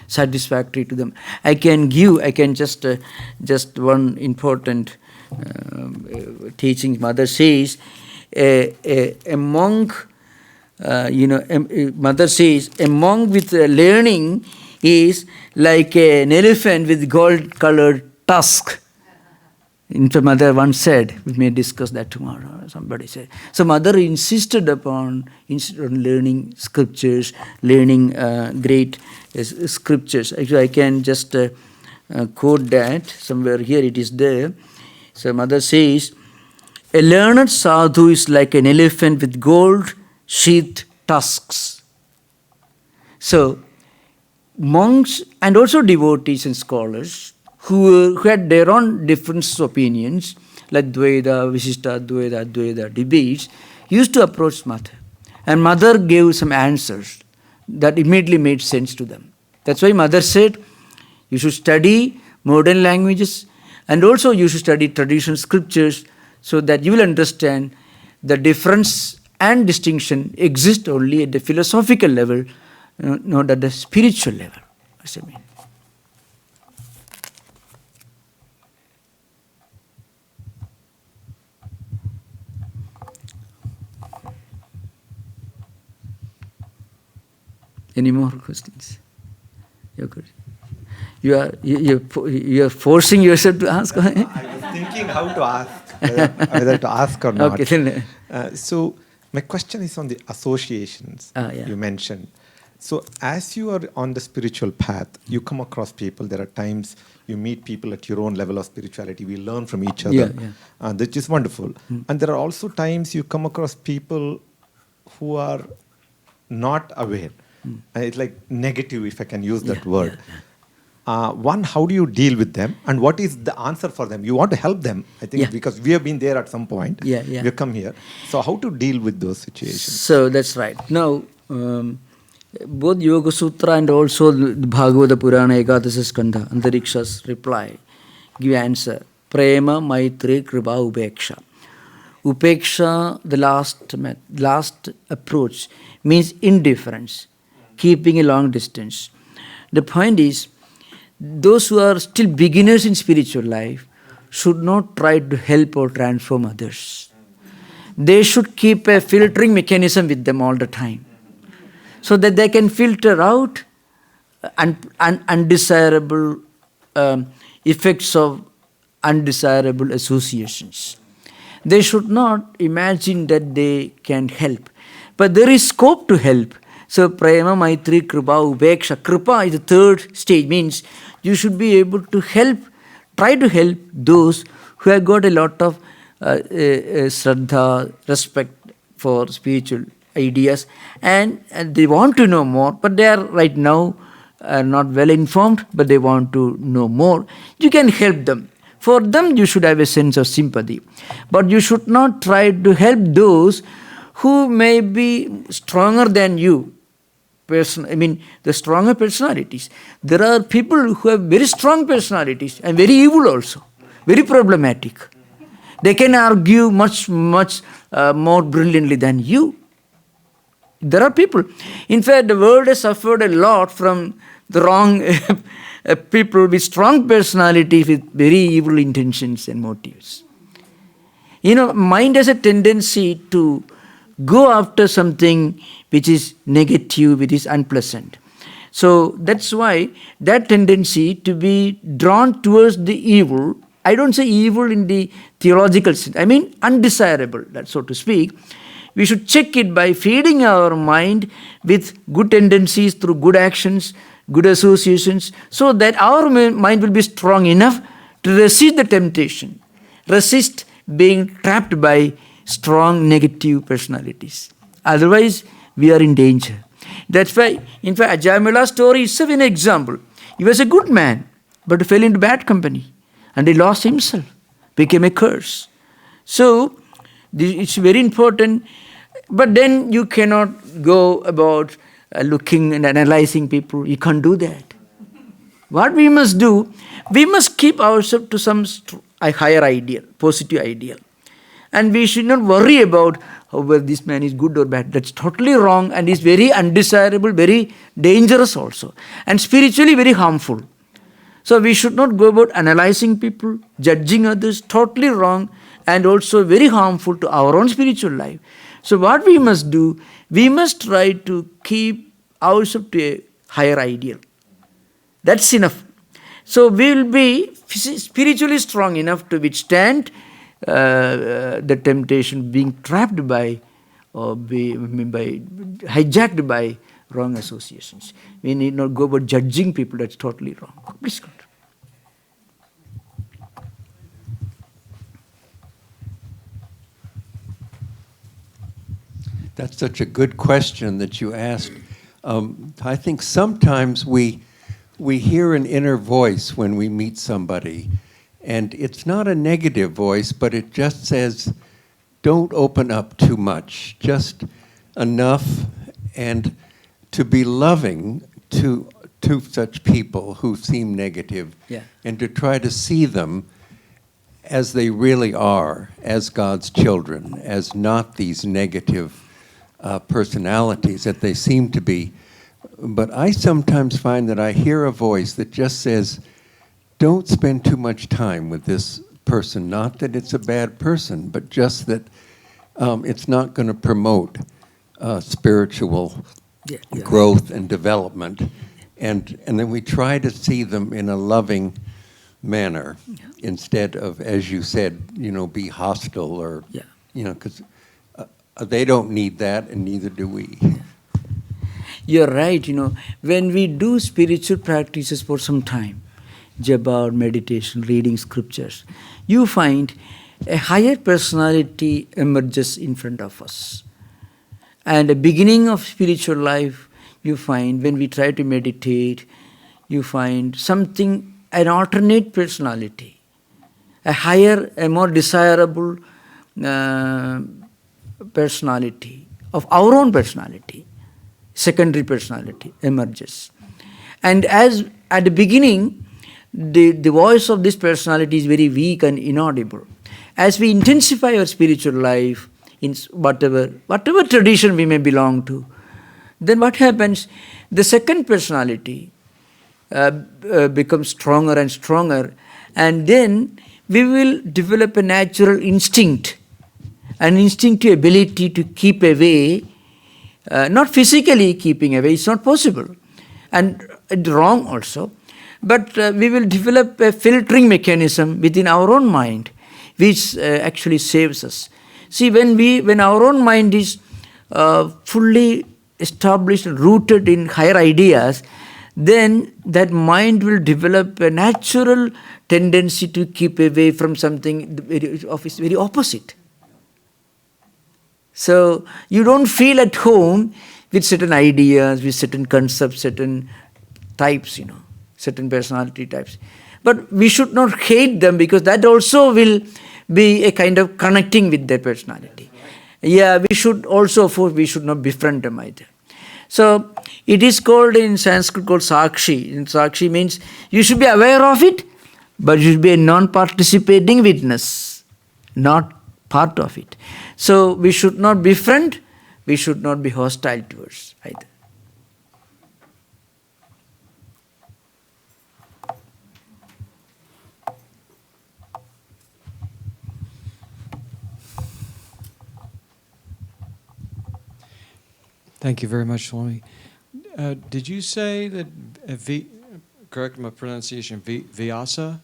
satisfactory to them. I can just one important teaching. Mother says a monk, Mother says a monk with learning is like an elephant with gold-colored tusk. In fact, Mother once said, we may discuss that tomorrow, somebody said. So Mother insisted on learning scriptures, learning great scriptures. Actually, I can just quote that somewhere here, it is there. So Mother says, a learned sadhu is like an elephant with gold-sheathed tusks. So monks and also devotees and scholars who had their own different opinions, like Dvaita, Visishta, Dvaita, Advaita debates, used to approach Mother. And Mother gave some answers that immediately made sense to them. That's why Mother said, you should study modern languages and also you should study traditional scriptures so that you will understand the difference and distinction exist only at the philosophical level, not at the spiritual level. That's what I mean. Any more questions? You're good. You are forcing yourself to ask. I was thinking how to ask, whether to ask or not. Okay. So my question is on the associations you mentioned. So as you are on the spiritual path, you come across people. There are times you meet people at your own level of spirituality. We learn from each other, which is wonderful. And there are also times you come across people who are not aware. It's like negative, if I can use that word. One, how do you deal with them? And what is the answer for them? You want to help them, I think, because we have been there at some point. We have come here. So how to deal with those situations? So that's right. Now, both Yoga Sutra and also the Bhagavata Purana Ekadasa Skandha, Antariksha's reply, give answer. Prema, Maitri, Kripa, Upeksha. Upeksha, the last approach, means indifference, keeping a long distance. The point is, those who are still beginners in spiritual life should not try to help or transform others. They should keep a filtering mechanism with them all the time, so that they can filter out undesirable effects of undesirable associations. They should not imagine that they can help. But there is scope to help. So, Prema, Maitri, Kripa, Upeksha. Kripa is the third stage, means you should be able to help, try to help those who have got a lot of Shraddha, respect for spiritual ideas, and they want to know more, but they are right now not well informed, but they want to know more. You can help them. For them, you should have a sense of sympathy. But you should not try to help those who may be stronger than you. The stronger personalities. There are people who have very strong personalities and very evil also, very problematic. They can argue much more brilliantly than you. There are people. In fact, the world has suffered a lot from the wrong people with strong personalities with very evil intentions and motives. Mind has a tendency to go after something which is negative, which is unpleasant. So that's why that tendency to be drawn towards the evil, I don't say evil in the theological sense, I mean undesirable, so to speak. We should check it by feeding our mind with good tendencies through good actions, good associations, so that our mind will be strong enough to resist the temptation, resist being trapped by strong negative personalities. Otherwise, we are in danger. That's why, in fact, Ajamala's story is an example. He was a good man, but fell into bad company. And he lost himself, became a curse. So, it's very important. But then you cannot go about looking and analyzing people. You can't do that. What we must do, we must keep ourselves to some higher ideal, positive ideal. And we should not worry about whether this man is good or bad. That's totally wrong and is very undesirable, very dangerous also. And spiritually very harmful. So we should not go about analyzing people, judging others, totally wrong and also very harmful to our own spiritual life. So what we must do, we must try to keep ourselves to a higher ideal. That's enough. So we will be spiritually strong enough to withstand the temptation being trapped by or hijacked by wrong associations. We need not go about judging people. That's totally wrong. Please continue. That's such a good question that you asked. I think sometimes we hear an inner voice when we meet somebody, and it's not a negative voice, but it just says, don't open up too much, just enough, and to be loving to such people who seem negative, and to try to see them as they really are, as God's children, as not these negative personalities that they seem to be. But I sometimes find that I hear a voice that just says, don't spend too much time with this person. Not that it's a bad person, but just that it's not going to promote spiritual growth and development. And then we try to see them in a loving manner instead of, as you said, be hostile or, because they don't need that and neither do we. You're right, when we do spiritual practices for some time, Japa or meditation, reading scriptures, you find a higher personality emerges in front of us. And the beginning of spiritual life, you find when we try to meditate, you find something, an alternate personality, a higher, a more desirable personality of our own personality, secondary personality emerges. And as at the beginning, the voice of this personality is very weak and inaudible. As we intensify our spiritual life in whatever tradition we may belong to, then what happens? The second personality becomes stronger and stronger, and then we will develop a natural instinct, an instinctive ability to keep away, not physically keeping away, it's not possible, and wrong also, but we will develop a filtering mechanism within our own mind, which actually saves us. See, when our own mind is fully established and rooted in higher ideas, then that mind will develop a natural tendency to keep away from something very opposite. So you don't feel at home with certain ideas, with certain concepts, certain types, certain personality types. But we should not hate them, because that also will be a kind of connecting with their personality. Yeah, we should also, we should not befriend them either. So it is called in Sanskrit called Sakshi. And Sakshi means you should be aware of it, but you should be a non-participating witness, not part of it. So we should not befriend, we should not be hostile towards either. Thank you very much, Swami. Did you say that, correct my pronunciation, Vyasa?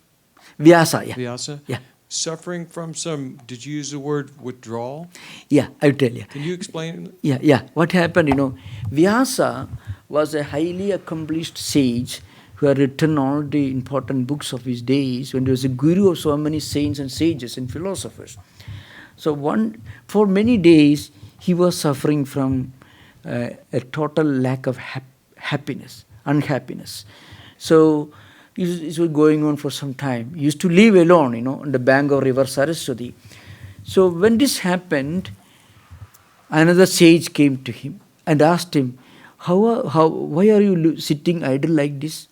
Vyasa, yeah. Vyasa? Yeah. Suffering from some, did you use the word withdrawal? Yeah, I'll tell you. Can you explain? Yeah. What happened, Vyasa was a highly accomplished sage who had written all the important books of his days when he was a guru of so many saints and sages and philosophers. So for many days, he was suffering from a total lack of happiness, unhappiness. So it was going on for some time. He used to live alone, on the bank of river Saraswati. So when this happened, another sage came to him and asked him, why are you sitting idle like this?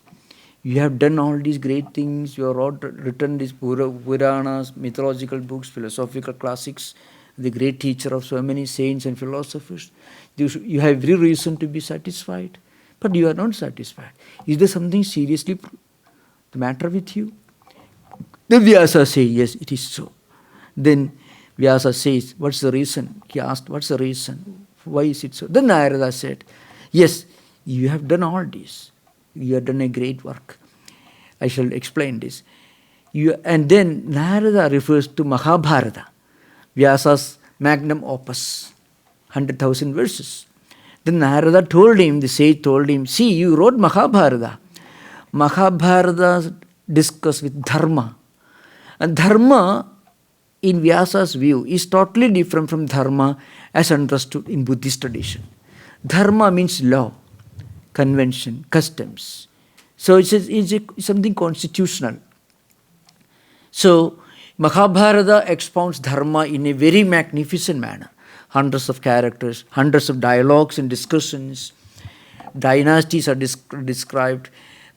You have done all these great things. You have written these Puranas, mythological books, philosophical classics, the great teacher of so many saints and philosophers. You have every reason to be satisfied, but you are not satisfied. Is there something seriously the matter with you? Then Vyasa says, yes, it is so. Then Vyasa says, what's the reason? He asked, what's the reason? Why is it so? Then Narada said, yes, you have done all this. You have done a great work. I shall explain this. And then Narada refers to Mahabharata, Vyasa's magnum opus, 100,000 verses. Then Narada told him, the sage told him, see, you wrote Mahabharata. Mahabharata discussed with Dharma. And Dharma, in Vyasa's view, is totally different from Dharma as understood in Buddhist tradition. Dharma means law, convention, customs. So it's something constitutional. So Mahabharata expounds Dharma in a very magnificent manner. Hundreds of characters, hundreds of dialogues and discussions, dynasties are described.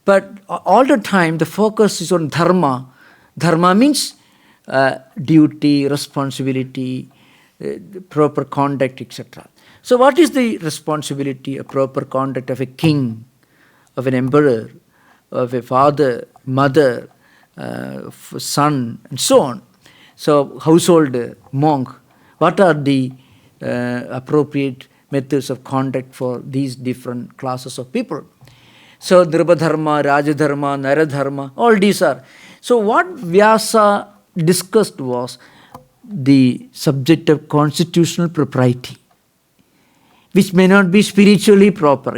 But all the time the focus is on Dharma. Dharma means duty, responsibility, proper conduct, etc. So what is the responsibility, a proper conduct of a king, of an emperor, of a father, mother, son, and so on? So household monk, what are the appropriate methods of conduct for these different classes of people? So Dharma, Rajadharma, Naradharma, all these are. So what Vyasa discussed was the subject of constitutional propriety, which may not be spiritually proper,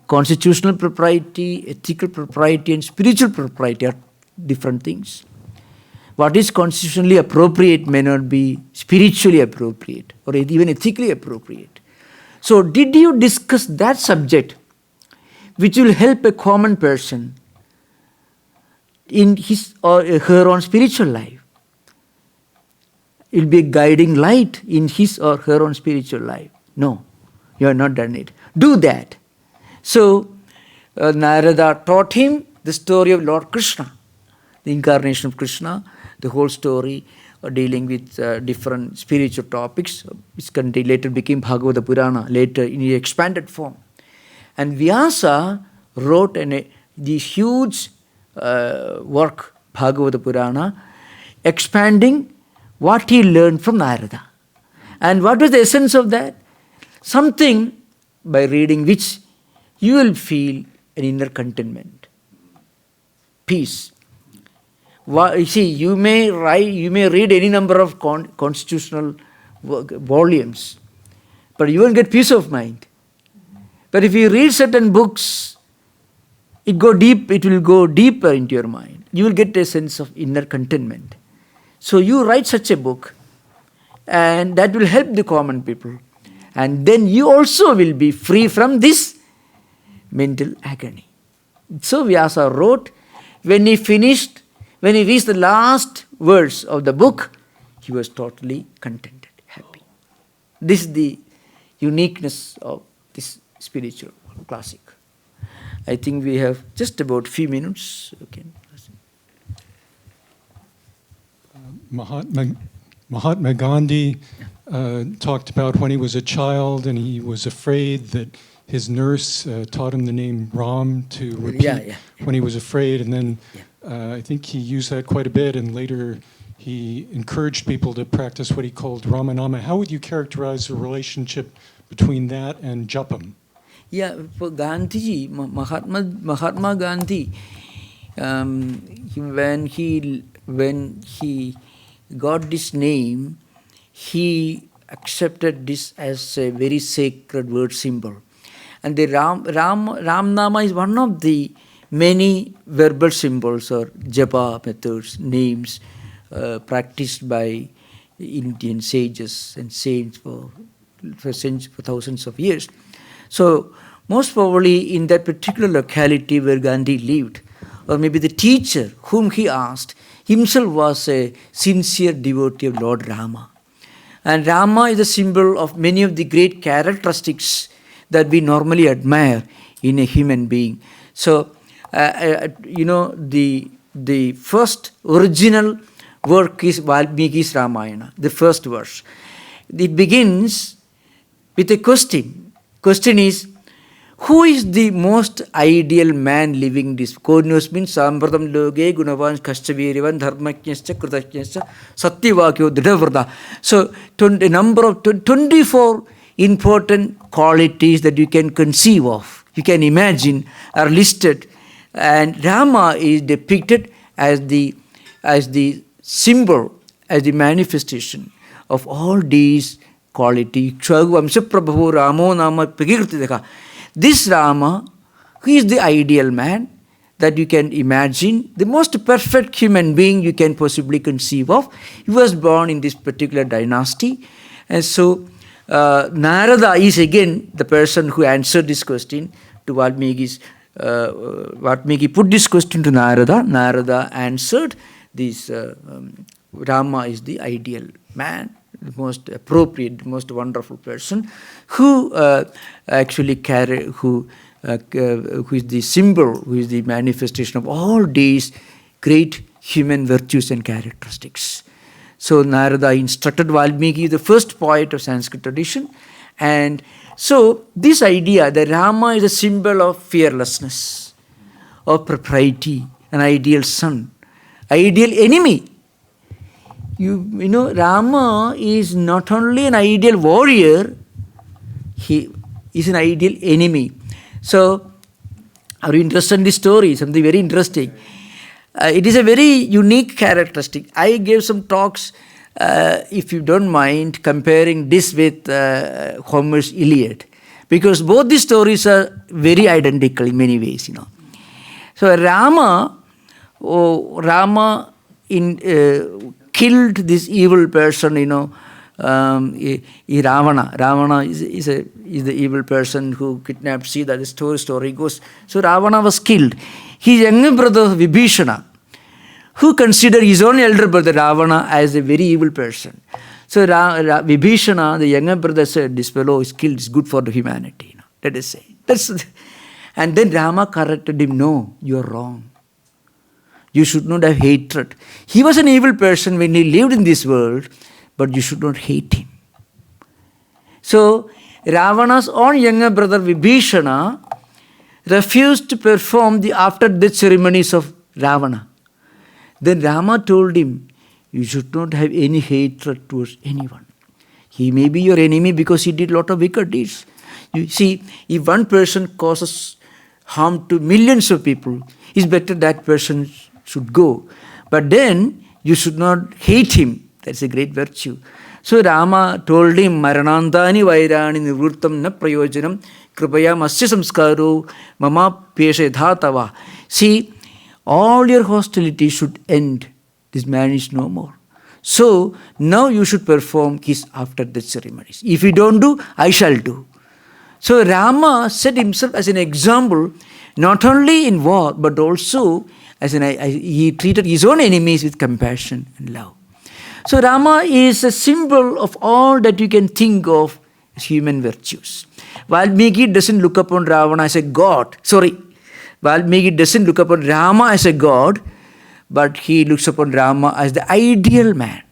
Constitutional propriety, ethical propriety, and spiritual propriety are different things. What is constitutionally appropriate may not be spiritually appropriate or even ethically appropriate. So did you discuss that subject which will help a common person in his or her own spiritual life? It will be a guiding light in his or her own spiritual life. No, you have not done it. Do that. So Narada taught him the story of Lord Krishna, the incarnation of Krishna, the whole story dealing with different spiritual topics, which later became Bhagavata Purana, later in the expanded form. And Vyasa wrote this huge work, Bhagavata Purana, expanding what he learned from Narada. And what was the essence of that? Something by reading which you will feel an inner contentment, peace. You see, you may read any number of constitutional volumes, but you won't get peace of mind. But if you read certain books, it will go deeper into your mind. You will get a sense of inner contentment. So you write such a book, and that will help the common people. And then you also will be free from this mental agony. So Vyasa wrote, when he reached the last words of the book, he was totally contented, happy. This is the uniqueness of this spiritual classic. I think we have just about few minutes. Okay. Mahatma Gandhi talked about when he was a child and he was afraid that his nurse taught him the name Ram to repeat when he was afraid, and then I think he used that quite a bit, and later he encouraged people to practice what he called Ramanama. How would you characterize the relationship between that and Japam. Yeah, for Gandhiji, Mahatma Gandhi, when he got this name, he accepted this as a very sacred word symbol. And the Ram Nama is one of the many verbal symbols or Japa methods, names practiced by Indian sages and saints for thousands of years. So most probably in that particular locality where Gandhi lived, or maybe the teacher whom he asked himself was a sincere devotee of Lord Rama. And Rama is a symbol of many of the great characteristics that we normally admire in a human being. So, the first original work is Valmiki's Ramayana, the first verse. It begins with a question. Question is, who is the most ideal man living this? Konos means Sampradam Loge, Gunavan, Kastavirivan, Dharmaknyascha, Krutaknyascha, Satyavakyo, Dridhavrta. So, a number of 24 important qualities that you can conceive of, you can imagine, are listed. And Rama is depicted as the symbol, as the manifestation of all these qualities. This Rama, he is the ideal man that you can imagine, the most perfect human being you can possibly conceive of. He was born in this particular dynasty. And so, Narada is again the person who answered this question to Valmiki put this question to Narada. Narada answered this, Rama is the ideal man, the most appropriate, the most wonderful person who actually who is the symbol, who is the manifestation of all these great human virtues and characteristics. So Narada instructed Valmiki, the first poet of Sanskrit tradition. And so this idea that Rama is a symbol of fearlessness, of propriety, an ideal son, ideal enemy. You know, Rama is not only an ideal warrior, he is an ideal enemy. So, are you interested in this story? Something very interesting. It is a very unique characteristic. I gave some talks, if you don't mind, comparing this with Homer's Iliad, because both these stories are very identical in many ways, you know. So Rama killed this evil person, you know, Ravana. Ravana is the evil person who kidnapped Sita. The story goes. So Ravana was killed. His younger brother Vibhishana, who considered his own elder brother Ravana as a very evil person. So Vibhishana, the younger brother, said, "This fellow is killed. It's good for the humanity." You know, let us say. And then Rama corrected him. "No, you are wrong. You should not have hatred. He was an evil person when he lived in this world, but you should not hate him." So Ravana's own younger brother Vibhishana refused to perform the after-death ceremonies of Ravana. Then Rama told him, "You should not have any hatred towards anyone. He may be your enemy because he did a lot of wicked deeds." You see, if one person causes harm to millions of people, it's better that person should go. But then you should not hate him. That's a great virtue. So Rama told him, "Maranandani vairani nivurtam na prayojanam kripaya masya samskaro mama pesha dhatava." See, all your hostility should end. This man is no more. So now you should perform his after-death ceremonies. If you don't do, I shall do. So Rama set himself as an example, not only in war, but also he treated his own enemies with compassion and love. So Rama is a symbol of all that you can think of as human virtues. Valmiki doesn't look upon Ravana as a god. Valmiki doesn't look upon Rama as a god, but he looks upon Rama as the ideal man.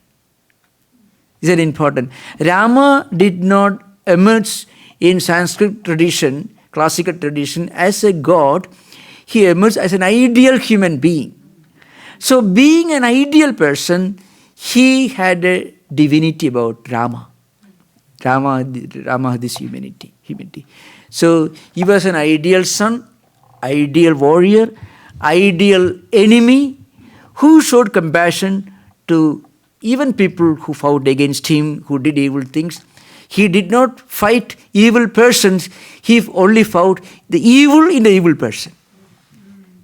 Is that important? Rama did not emerge in Sanskrit tradition, classical tradition, as a god. He emerged as an ideal human being. So being an ideal person, he had a divinity about Rama. Rama had this humanity. So he was an ideal son, ideal warrior, ideal enemy who showed compassion to even people who fought against him, who did evil things. He did not fight evil persons, he only fought the evil in the evil person.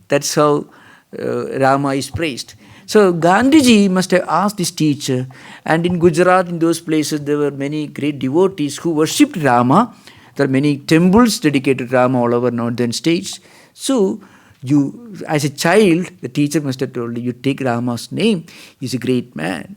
That's how Rama is praised. So Gandhiji must have asked this teacher, and in Gujarat, in those places, there were many great devotees who worshipped Rama. There are many temples dedicated to Rama all over northern states. So you, as a child, the teacher must have told you take Rama's name. He's a great man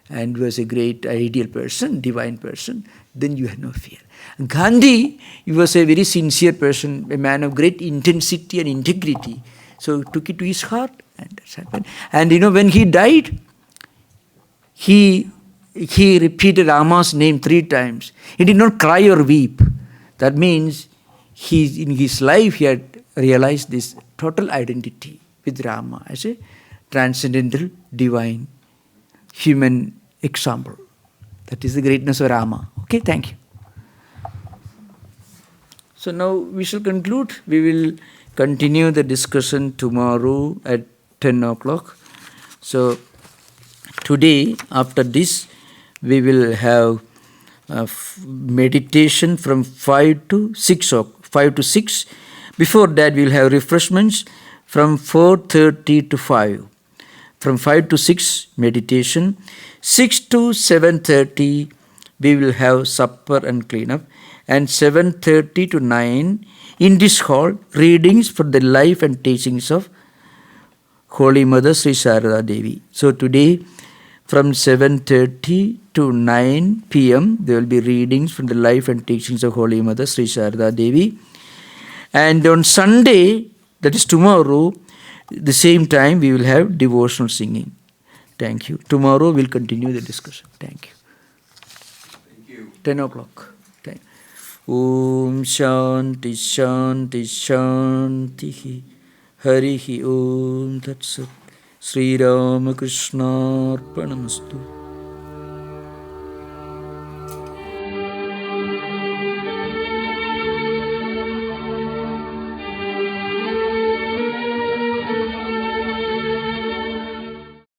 and was a great ideal person, divine person. Then you had no fear. Gandhi, he was a very sincere person, a man of great intensity and integrity. So took it to his heart, and that's happened. And when he died, he repeated Rama's name 3 times. He did not cry or weep. That means in his life he had realized this total identity with Rama as a transcendental, divine, human example. That is the greatness of Rama. Okay, thank you. So now we shall conclude. We will continue the discussion tomorrow at 10 o'clock. So today, after this, we will have meditation from 5 to 6. Before that, we will have refreshments from 4:30 to 5. From 5 to 6, meditation. 6 to 7:30, we will have supper and cleanup. And 7:30 to 9, in this hall, readings for the life and teachings of Holy Mother Sri Sharada Devi. So today, from 7:30 to 9 p.m., there will be readings from the life and teachings of Holy Mother Sri Sharada Devi. And on Sunday, that is tomorrow, the same time, we will have devotional singing. Thank you. Tomorrow we'll continue the discussion. Thank you. Thank you. 10 o'clock. Om Shanti Shanti Shanti Harihi Om Tat Sat Sri Ramakrishna Arpanamastu.